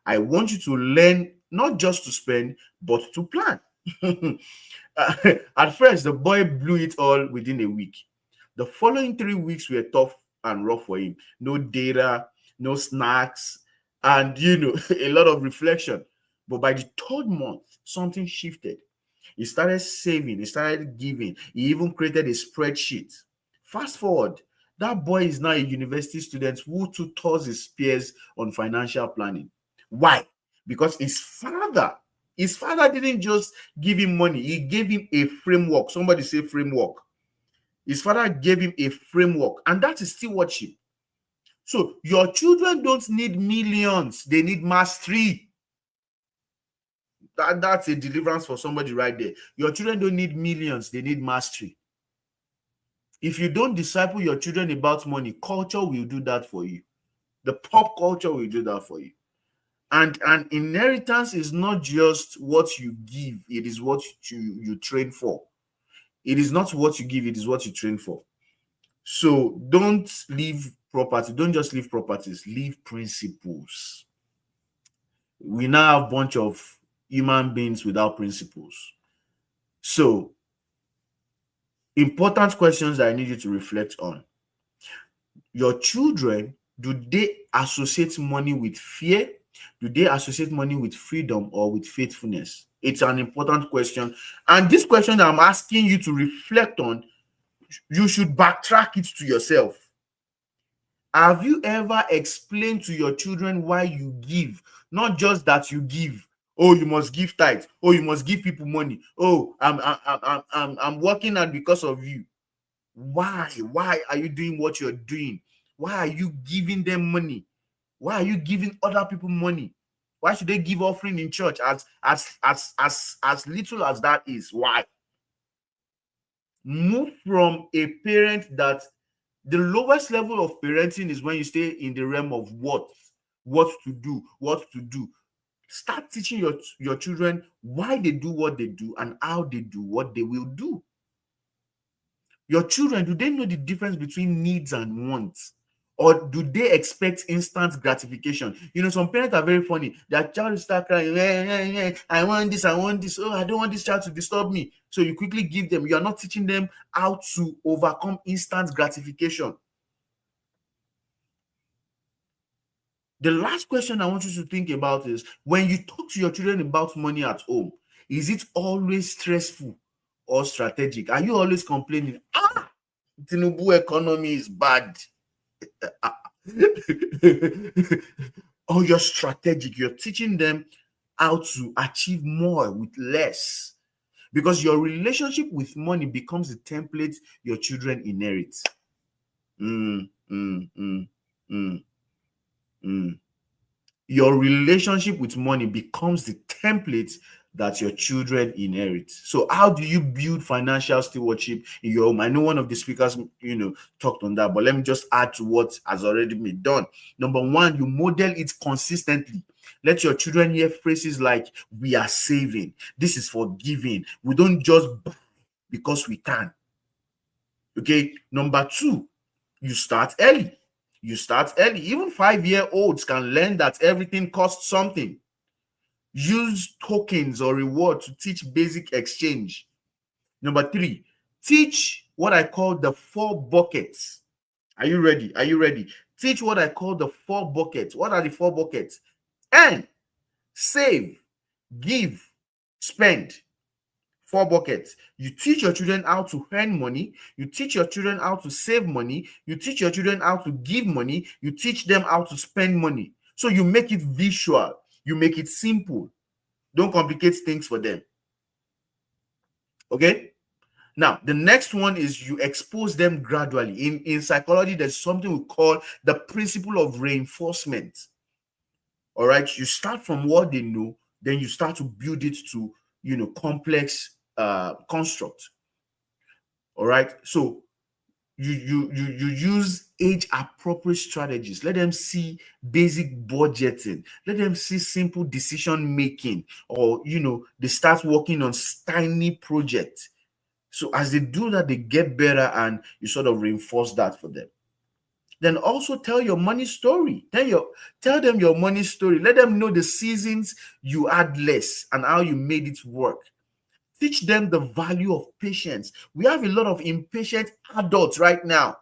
I want you to learn not just to spend, but to plan." At first, the boy blew it all within a week. The following 3 weeks were tough and rough for him. No data, no snacks, and a lot of reflection. But by the 3rd month, something shifted. He started saving, he started giving, he even created a spreadsheet. Fast forward, that boy is now a university student who tutors his peers on financial planning. Why? Because his father didn't just give him money, he gave him a framework. Somebody say framework. His father gave him a framework, and that is stewardship. So your children don't need millions, they need mastery. That's a deliverance for somebody right there. Your children don't need millions, they need mastery. If you don't disciple your children about money, culture will do that for you. The pop culture will do that for you. And inheritance is not just what you give, it is what you train for. It is not what you give, it is what you train for. So don't leave property, don't just leave properties, leave principles. We now have a bunch of human beings without principles. So, important questions that I need you to reflect on. Your children, do they associate money with fear? Do they associate money with freedom or with faithfulness? It's an important question. And this question that I'm asking you to reflect on, you should backtrack it to yourself. Have you ever explained to your children why you give? Not just that you give. Oh, you must give tithe. Oh, you must give people money. Oh, I'm working hard because of you. Why? Why are you doing what you're doing? Why are you giving them money? Why are you giving other people money? Why should they give offering in church as little as that is? Why? Move from a parent that the lowest level of parenting is when you stay in the realm of what to do. Start teaching your children why they do what they do and how they do what they will do. Your children, do they know the difference between needs and wants? Or do they expect instant gratification? Some parents are very funny. Their child will start crying, I want this, I want this. Oh, I don't want this child to disturb me. So you quickly give them. You are not teaching them how to overcome instant gratification. The last question I want you to think about is, when you talk to your children about money at home, is it always stressful or strategic? Are you always complaining, Tinubu economy is bad? Or you're strategic, you're teaching them how to achieve more with less, because your relationship with money becomes the template your children inherit. Your relationship with money becomes the template that your children inherit. So how do you build financial stewardship in your home? I know one of the speakers, talked on that, but let me just add to what has already been done. Number one, you model it consistently. Let your children hear phrases like, we are saving, this is for giving, we don't just buy because we can. Okay. Number two, you start early. Even 5-year-olds can learn that everything costs something. Use tokens or reward to teach basic exchange. Number three, teach what I call the 4 buckets. Are you ready? Teach what I call the 4 buckets. What are the 4 buckets? Earn, save, give, spend. 4 buckets. You teach your children how to earn money. You teach your children how to save money. You teach your children how to give money. You teach them how to spend money. So you make it visual. You make it simple. Don't complicate things for them. Okay? Now, the next one is you expose them gradually. In psychology, there's something we call the principle of reinforcement. All right? You start from what they know, then you start to build it to, complex construct. All right, so you use age appropriate strategies. Let them see basic budgeting, let them see simple decision making, or they start working on tiny projects. So as they do that, they get better, and you sort of reinforce that for them. Then also tell your money story. Tell them your money story. Let them know the seasons you had less and how you made it work. Teach them the value of patience. We have a lot of impatient adults right now.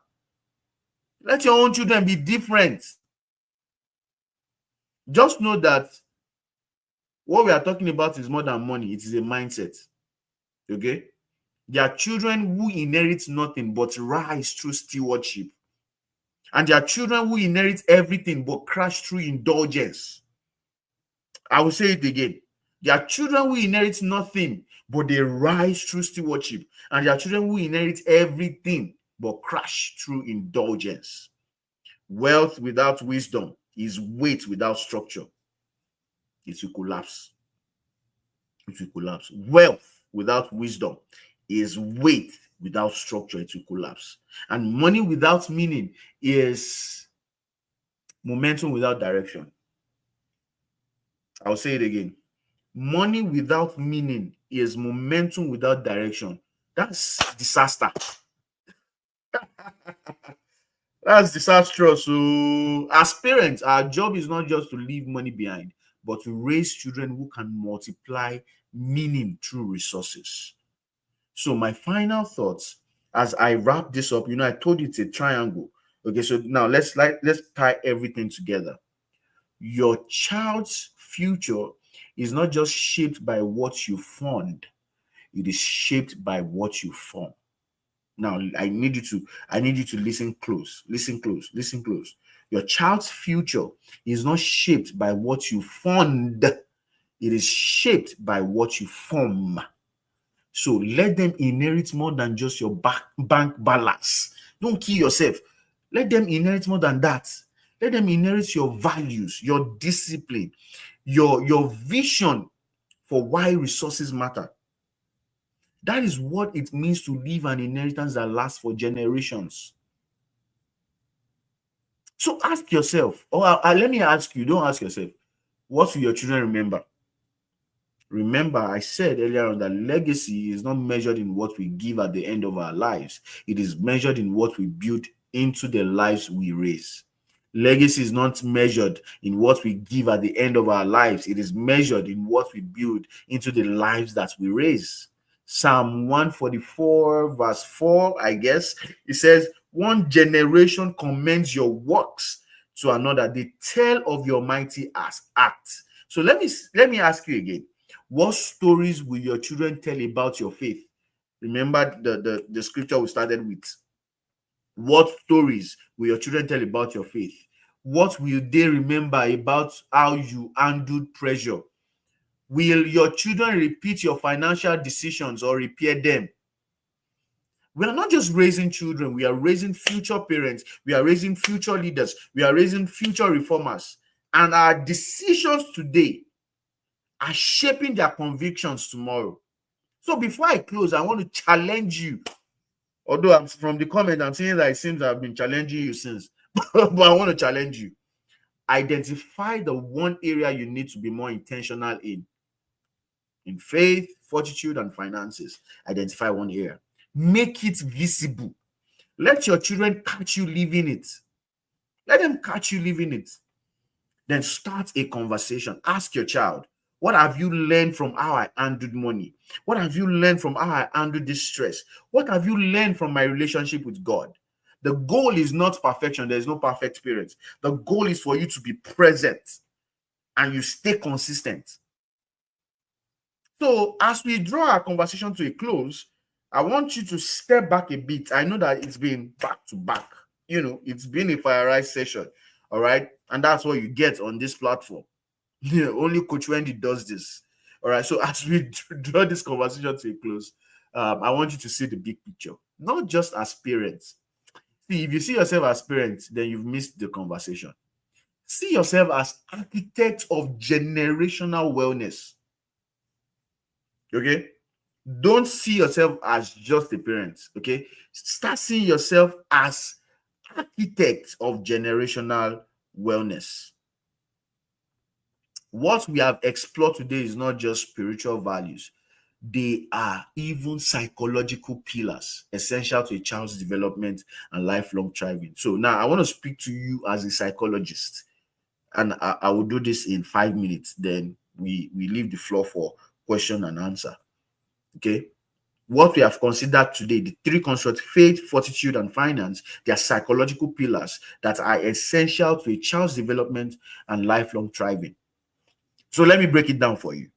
Let your own children be different. Just know that what we are talking about is more than money. It is a mindset. Okay? There are children who inherit nothing but rise through stewardship. And there are children who inherit everything but crash through indulgence. I will say it again. There are children who inherit nothing, but they rise through stewardship. And there are children who inherit everything, but crash through indulgence. Wealth without wisdom is weight without structure. It will collapse. Wealth without wisdom is weight without structure. It will collapse. And money without meaning is momentum without direction. I'll say it again. Money without meaning is momentum without direction. That's disaster. That's disastrous. So as parents, our job is not just to leave money behind, but to raise children who can multiply meaning through resources. So my final thoughts as I wrap this up, I told you it's a triangle. Okay, so now let's tie everything together. Your child's future is not just shaped by what you fund, it is shaped by what you form. Now, I need you to listen close. Your child's future is not shaped by what you fund, it is shaped by what you form. So let them inherit more than just your bank balance. Don't kill yourself. Let them inherit more than that. Let them inherit your values, your discipline, your vision for why resources matter. That is what it means to leave an inheritance that lasts for generations. So ask yourself, or let me ask you, don't ask yourself, what will your children remember? Remember, I said earlier on that legacy is not measured in what we give at the end of our lives. It is measured in what we build into the lives we raise. Legacy is not measured in what we give at the end of our lives. It is measured in what we build into the lives that we raise. Psalm 144 verse 4, I guess, it says, one generation commends your works to another. They tell of your mighty acts. So let me ask you again. What stories will your children tell about your faith? Remember the scripture we started with. What stories will your children tell about your faith? What will they remember about how you handled pressure? Will your children repeat your financial decisions or repair them? We are not just raising children, we are raising future parents, we are raising future leaders, we are raising future reformers. And our decisions today are shaping their convictions tomorrow. So before I close, I want to challenge you. Although I'm from the comment, I'm saying that it seems I've been challenging you since, but I want to challenge you. Identify the one area you need to be more intentional in faith, fortitude, and finances. Identify one area. Make it visible. Let your children catch you living it. Let them catch you living it. Then start a conversation. Ask your child, what have you learned from how I handled money? What have you learned from how I handled this stress? What have you learned from my relationship with God? The goal is not perfection. There is no perfect parent. The goal is for you to be present and you stay consistent. So as we draw our conversation to a close, I want you to step back a bit. I know that it's been back to back. You know, it's been a fire rise session. All right. And that's what you get on this platform. Only Coach Wendy does this. All right. So as we draw this conversation to a close, I want you to see the big picture, not just as parents. See, if you see yourself as parents, then you've missed the conversation. See yourself as architects of generational wellness. Okay? Don't see yourself as just a parent. Okay? Start seeing yourself as architects of generational wellness. What we have explored today is not just spiritual values. They are even psychological pillars essential to a child's development and lifelong thriving. So now I want to speak to you as a psychologist, and I will do this in 5 minutes. Then we leave the floor for question and answer. Okay. What we have considered today, the three constructs, faith, fortitude, and finance, they are psychological pillars that are essential to a child's development and lifelong thriving. So let me break it down for you.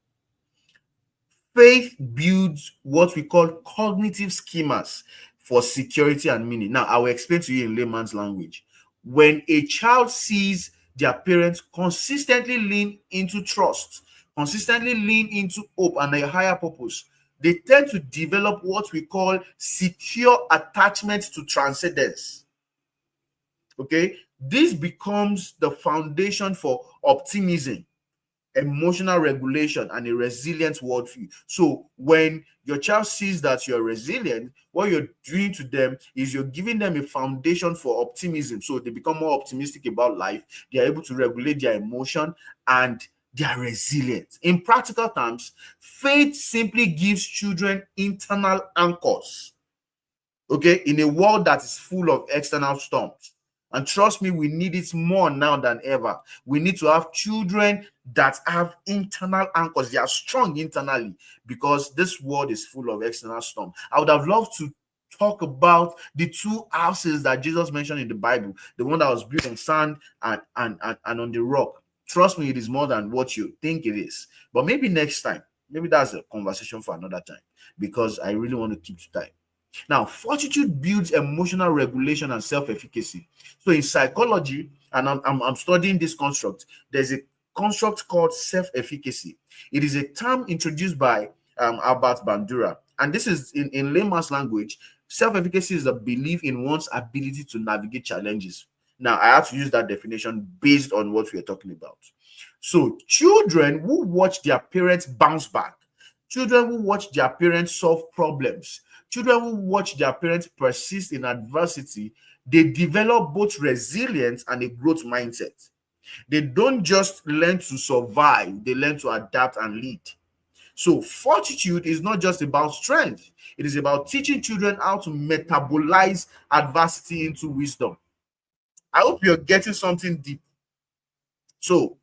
Faith builds what we call cognitive schemas for security and meaning. Now, I will explain to you in layman's language. When a child sees their parents consistently lean into trust, consistently lean into hope and a higher purpose, they tend to develop what we call secure attachment to transcendence. Okay? This becomes the foundation for optimism, emotional regulation, and a resilient worldview. So when your child sees that you're resilient, what you're doing to them is you're giving them a foundation for optimism. So they become more optimistic about life. They are able to regulate their emotion and they are resilient. In practical terms, faith simply gives children internal anchors, okay, in a world that is full of external storms. And trust me, we need it more now than ever. We need to have children that have internal anchors. They are strong internally because this world is full of external storm. I would have loved to talk about the two houses that Jesus mentioned in the Bible, the one that was built on sand and on the rock. Trust me, it is more than what you think it is. But maybe next time, maybe that's a conversation for another time because I really want to keep to time. Now, fortitude builds emotional regulation and self-efficacy. So in psychology, and I'm studying this construct, there's a construct called self-efficacy. It is a term introduced by Albert Bandura. And this is, in layman's language, self-efficacy is a belief in one's ability to navigate challenges. Now, I have to use that definition based on what we are talking about. So children who watch their parents bounce back, children who watch their parents solve problems, children who watch their parents persist in adversity, they develop both resilience and a growth mindset. They don't just learn to survive, they learn to adapt and lead. So fortitude is not just about strength. It is about teaching children how to metabolize adversity into wisdom. I hope you're getting something deep. So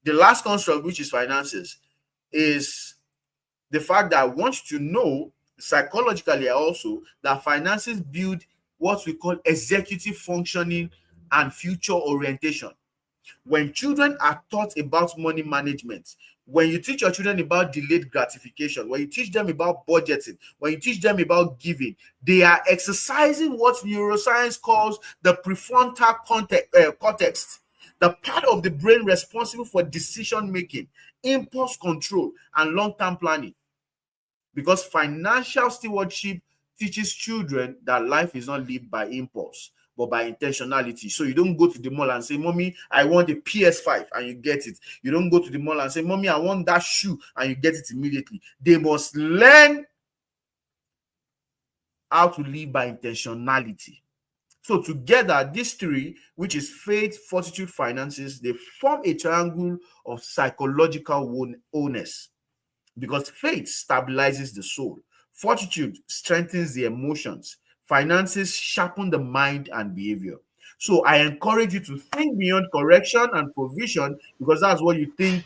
the last construct, which is finances, is the fact that I want you to know psychologically also that finances build what we call executive functioning and future orientation. When children are taught about money management, when you teach your children about delayed gratification, when you teach them about budgeting, when you teach them about giving, they are exercising what neuroscience calls the prefrontal cortex, the part of the brain responsible for decision making, impulse control, and long-term planning. Because financial stewardship teaches children that life is not lived by impulse, but by intentionality. So you don't go to the mall and say, Mommy, I want a PS5, and you get it. You don't go to the mall and say, Mommy, I want that shoe, and you get it immediately. They must learn how to live by intentionality. So together, these three, which is faith, fortitude, finances, they form a triangle of psychological wholeness. Because faith stabilizes the soul, fortitude strengthens the emotions, finances sharpen the mind and behavior. So I encourage you to think beyond correction and provision, because that's what you think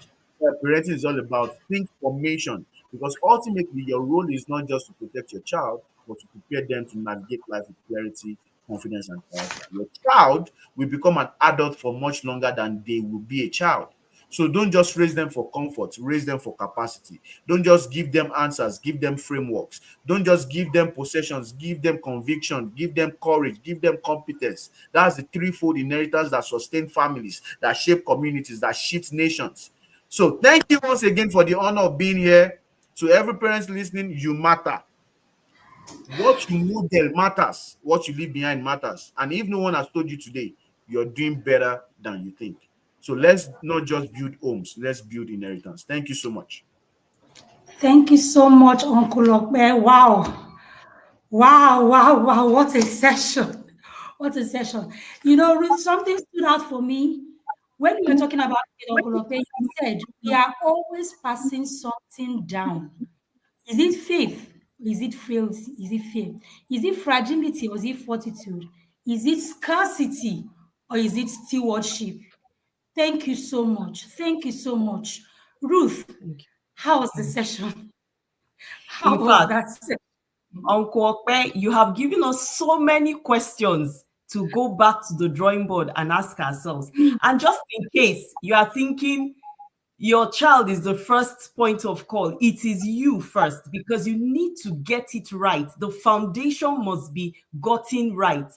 parenting is all about. Think formation, because ultimately your role is not just to protect your child, but to prepare them to navigate life with clarity, confidence, and character. Your child will become an adult for much longer than they will be a child. So don't just raise them for comfort, raise them for capacity. Don't just give them answers, give them frameworks. Don't just give them possessions, give them conviction, give them courage, give them competence. That's the threefold inheritance that sustain families, that shape communities, that shift nations. So thank you once again for the honor of being here. To every parent listening, you matter. What you model matters. What you leave behind matters. And if no one has told you today, you're doing better than you think. So let's not just build homes, let's build inheritance. Thank you so much. Thank you so much, Uncle Ologe. Wow. What a session. What a session. You know, Ruth, something stood out for me. When we were talking about it, Uncle Ologe, you said we are always passing something down. Is it faith? Is it frailty? Is it fear? Is it fragility or is it fortitude? Is it scarcity or is it stewardship? Thank you so much. Thank you so much. Ruth, how was the session? How was that session? Uncle Ologe, you have given us so many questions to go back to the drawing board and ask ourselves. And just in case you are thinking your child is the first point of call, it is you first, because you need to get it right. The foundation must be gotten right.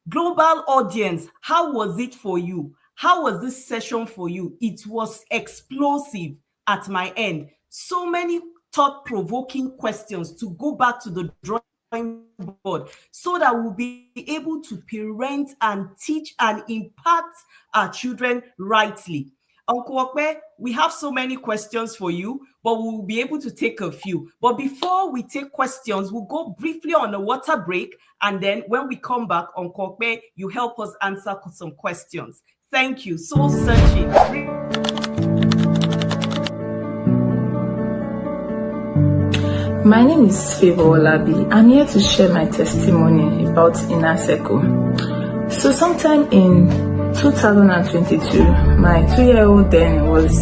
Global audience, how was it for you? How was this session for you? It was explosive at my end. So many thought-provoking questions to go back to the drawing board so that we'll be able to parent and teach and impact our children rightly. Uncle Ologe, we have so many questions for you, but we'll be able to take a few. But before we take questions, we'll go briefly on a water break. And then when we come back, Uncle Ologe, you help us answer some questions. Thank you. Soul searching. My name is Favor Olabi. I'm here to share my testimony about Inner Circle. So sometime in 2022, my 2-year-old then was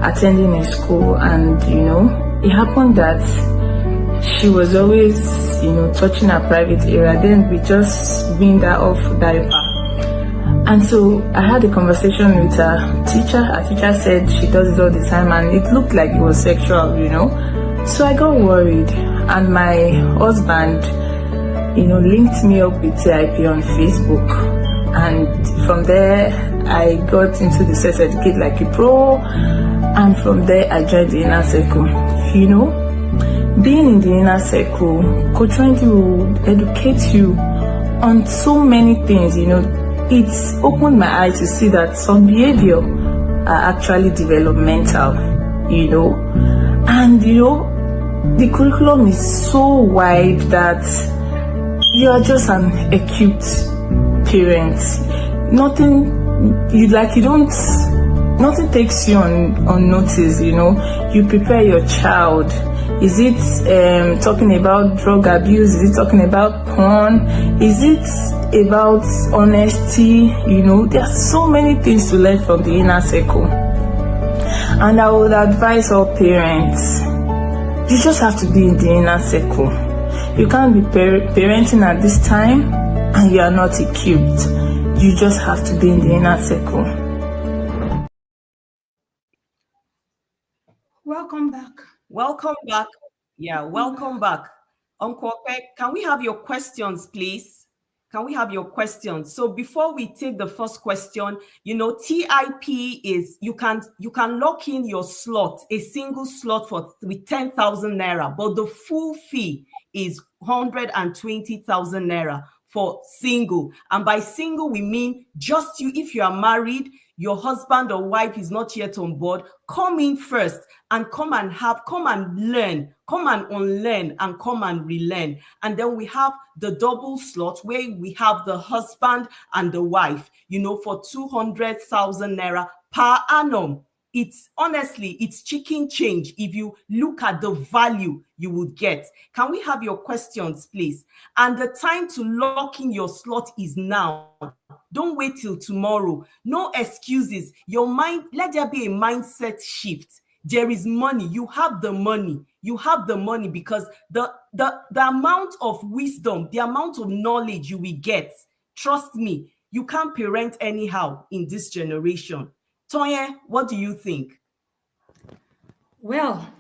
attending a school, and it happened that she was always touching her private area. Then we just weaned her off diaper. And so I had a conversation with her teacher. Her teacher said she does it all the time, and it looked like it was sexual, So I got worried, and my husband, linked me up with TIP on Facebook. And from there, I got into the sex etiquette like a pro. And from there, I joined the Inner Circle. Being in the Inner Circle, Coach Wendy will educate you on so many things, It's opened my eyes to see that some behavior are actually developmental, And, the curriculum is so wide that you are just an acute parent. Nothing takes you on notice, You prepare your child, Is it talking about drug abuse? Is it talking about porn? Is it about honesty? There are so many things to learn from the inner circle. And I would advise all parents, you just have to be in the inner circle. You can't be parenting at this time and you are not equipped. You just have to be in the inner circle. Welcome back. Welcome back. Yeah, welcome back. Uncle Okpe, can we have your questions, please? Can we have your questions? So before we take the first question, TIP is you can lock in your slot, a single slot with 10,000 naira, but the full fee is 120,000 naira for single. And by single, we mean just you. If you are married, your husband or wife is not yet on board, come in first and come and learn, come and unlearn and come and relearn. And then we have the double slot where we have the husband and the wife, for 200,000 naira per annum. It's chicken change if you look at the value you would get. Can we have your questions, please? And the time to lock in your slot is now. Don't wait till tomorrow. No excuses. Your mind, let there be a mindset shift. There is money. You have the money. You have the money because the amount of wisdom, the amount of knowledge you will get, trust me, you can't parent anyhow in this generation. Toye, what do you think? Well,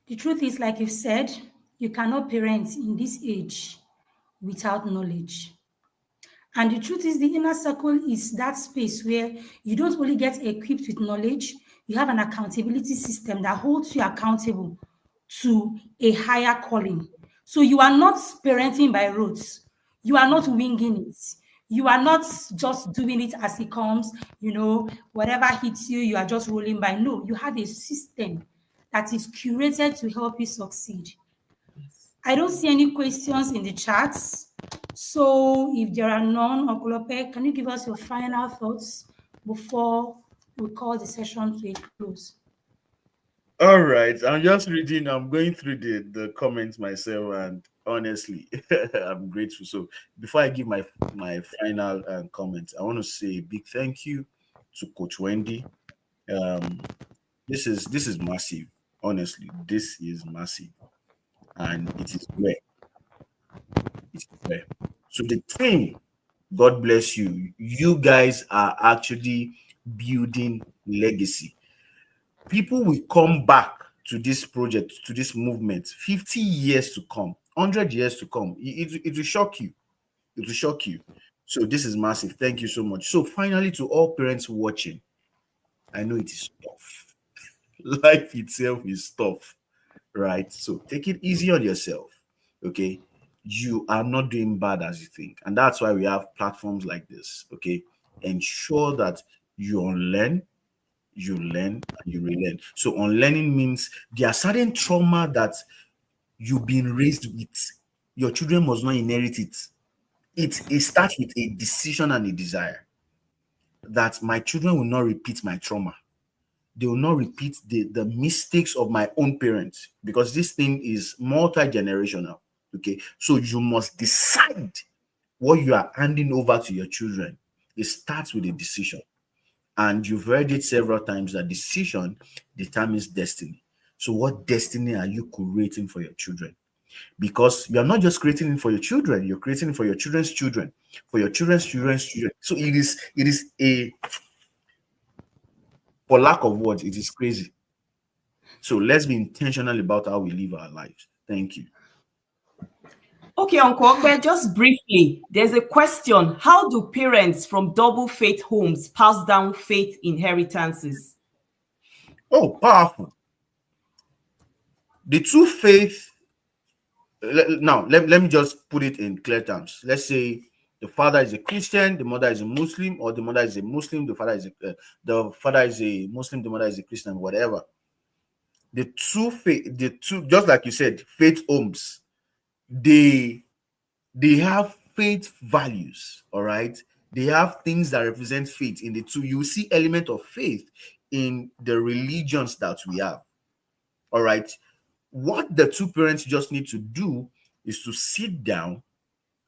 the truth is, like you've said, you cannot parent in this age without knowledge. And the truth is, the inner circle is that space where you don't only get equipped with knowledge, you have an accountability system that holds you accountable to a higher calling. So you are not parenting by rote. You are not winging it. You are not just doing it as it comes, whatever hits you, you are just rolling by. No, you have a system that is curated to help you succeed. I don't see any questions in the chats. So if there are none, Uncle Okpe, can you give us your final thoughts before we call the session to a close? All right, I'm going through the comments myself, and honestly, I'm grateful. So before I give my final comment, I want to say a big thank you to Coach Wendy. This is massive. Honestly, this is massive, and it is rare. It's rare. So the team, God bless you. You guys are actually building legacy. People will come back to this project, to this movement, 50 years to come, 100 years to come. It will shock you. It will shock you. So this is massive. Thank you so much. So finally, to all parents watching, I know it is tough. Life itself is tough, right? So take it easy on yourself, okay? You are not doing bad as you think. And that's why we have platforms like this, okay? Ensure that you unlearn, you learn, and you relearn. So unlearning means there are certain trauma that you've been raised with. Your children must not inherit it. It starts with a decision and a desire that my children will not repeat my trauma. They will not repeat the mistakes of my own parents, because this thing is multi-generational. Okay, so you must decide what you are handing over to your children. It starts with a decision. And you've heard it several times that decision determines destiny. So what destiny are you creating for your children? Because you're not just creating it for your children, you're creating it for your children's children, for your children's children's children. So it is a, for lack of words, it is crazy. So let's be intentional about how we live our lives. Thank you. Okay, Uncle Okpe, just briefly, there's a question. How do parents from double faith homes pass down faith inheritances? Oh, powerful. The two faith, now let me just put it in clear terms. Let's say the father is a Christian, the mother is a Muslim, or the mother is a Muslim, the father is a Muslim, the mother is a Christian, whatever. The two, just like you said, faith homes, they have faith values, all right? They have things that represent faith in the two. You see element of faith in the religions that we have, all right? what the two parents just need to do is to sit down,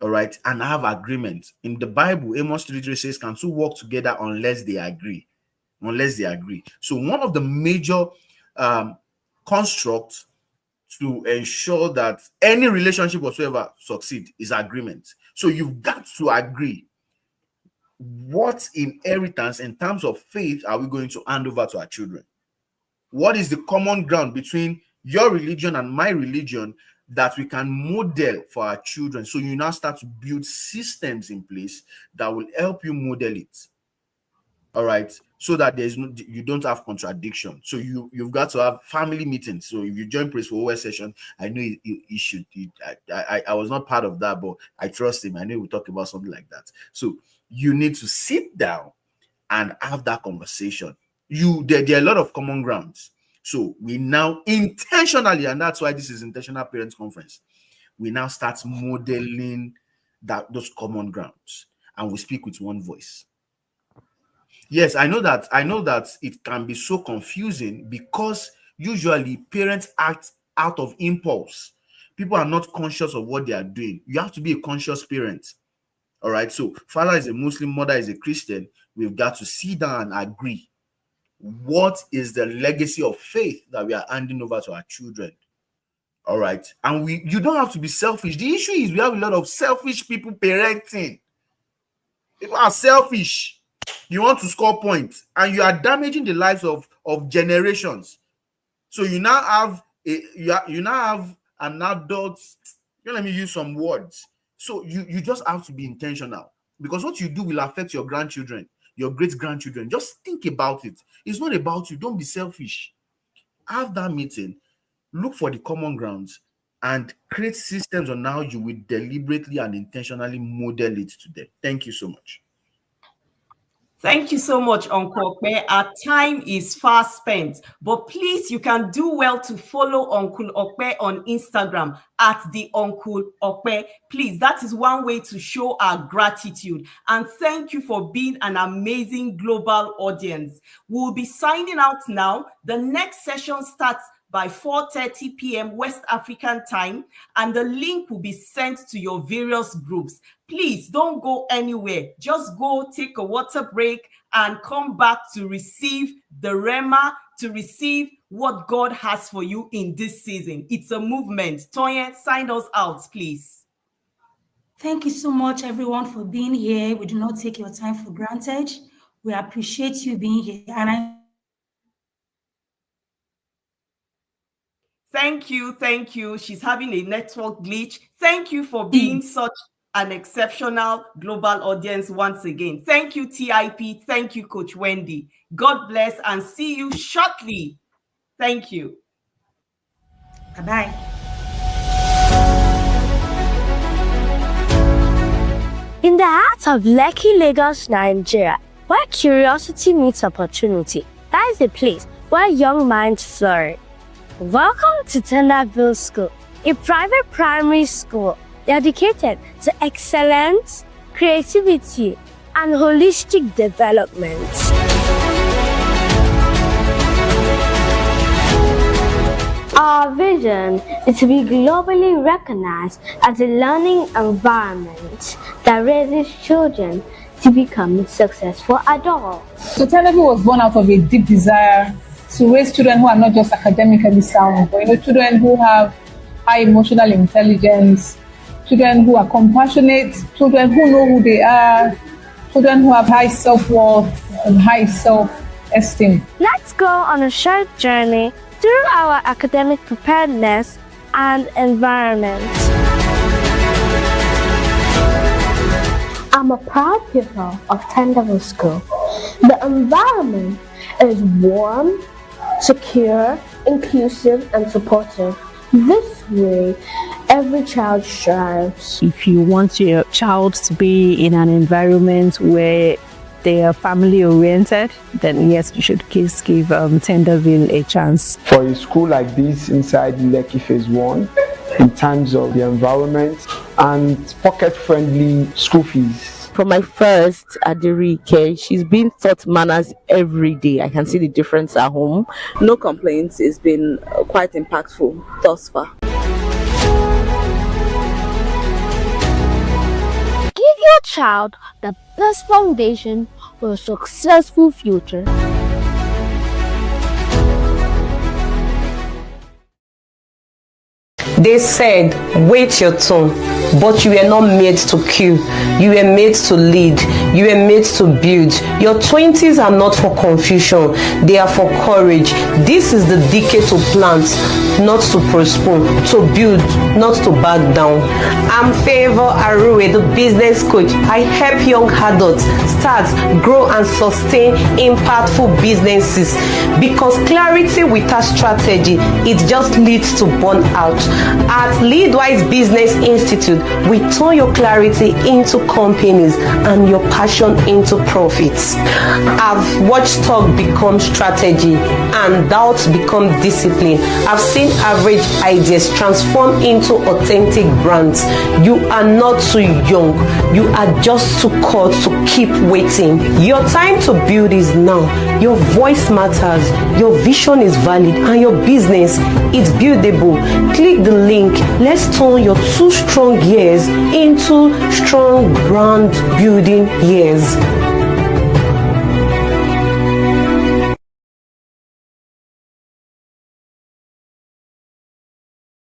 all right, and have agreement. In the Bible, Amos 3:3 says, can two walk together unless they agree? Unless they agree. So one of the major constructs to ensure that any relationship whatsoever succeed is agreement. So you've got to agree. What inheritance in terms of faith are we going to hand over to our children? What is the common ground between your religion and my religion that we can model for our children? So you now start to build systems in place that will help you model it. All right, so that you don't have contradiction. So you've got to have family meetings. So if you join Praise for OS session, I know you should. I was not part of that, but I trust him. I know we'll talk about something like that. So you need to sit down and have that conversation. There are a lot of common grounds. So we now intentionally, and that's why this is Intentional Parents Conference, we now start modeling those common grounds, and we speak with one voice. Yes, I know that it can be so confusing because usually parents act out of impulse. People are not conscious of what they are doing. You have to be a conscious parent. All right. So father is a Muslim, mother is a Christian. We've got to sit down and agree. What is the legacy of faith that we are handing over to our children? All right. And you don't have to be selfish. The issue is we have a lot of selfish people parenting. People are selfish. You want to score points, and you are damaging the lives of generations. So you now have an adult. Let me use some words. So you just have to be intentional, because what you do will affect your grandchildren, your great-grandchildren. Just think about it. It's not about you. Don't be selfish. Have that meeting, look for the common grounds, and create systems on how you will deliberately and intentionally model it to them. Thank you so much. Thank you so much, Uncle Okpe. Our time is fast spent, but please, you can do well to follow Uncle Okpe on Instagram at the Uncle Okpe. Please, that is one way to show our gratitude. And thank you for being an amazing global audience. We'll be signing out now. The next session starts by 4:30 p.m. West African time, and the link will be sent to your various groups. Please don't go anywhere. Just go take a water break and come back to receive the Rema, to receive what God has for you in this season. It's a movement. Toye, sign us out, please. Thank you so much, everyone, for being here. We do not take your time for granted. We appreciate you being here. And Thank you. She's having a network glitch. Thank you for being such an exceptional global audience once again. Thank you, TIP. Thank you, Coach Wendy. God bless, and see you shortly. Thank you. Bye-bye. In the heart of Lekki, Lagos, Nigeria, where curiosity meets opportunity, that is a place where young minds flourish. Welcome to Tenderville School, a private primary school dedicated to excellence, creativity, and holistic development. Our vision is to be globally recognized as a learning environment that raises children to become successful adults. So Tenderville was born out of a deep desire to raise children who are not just academically sound, but children who have high emotional intelligence, children who are compassionate, children who know who they are, children who have high self-worth and high self-esteem. Let's go on a short journey through our academic preparedness and environment. I'm a proud pupil of Tenderville School. The environment is warm, secure, inclusive, and supportive. This way, every child strives. If you want your child to be in an environment where they are family oriented, then yes, you should give Tenderville a chance. For a school like this inside Lekki Phase 1, in terms of the environment and pocket-friendly school fees, from my first Adirike, she's been taught manners every day. I can see the difference at home. No complaints. It's been quite impactful thus far. Give your child the best foundation for a successful future. They said, wait your turn, but you were not made to kill. You were made to lead. You were made to build. Your 20s are not for confusion. They are for courage. This is the decade to plant, not to postpone, to build, not to back down. I'm Favor Arue, the business coach. I help young adults start, grow, and sustain impactful businesses, because clarity without strategy, it just leads to burnout. At Leadwise Business Institute, we turn your clarity into companies and your passion into profits. I've watched talk become strategy and doubt become discipline. I've seen average ideas transform into authentic brands. You are not too young. You are just too caught to keep waiting. Your time to build is now. Your voice matters. Your vision is valid, and your business is buildable. Click the link. Let's turn your 2 strong years into strong brand building years.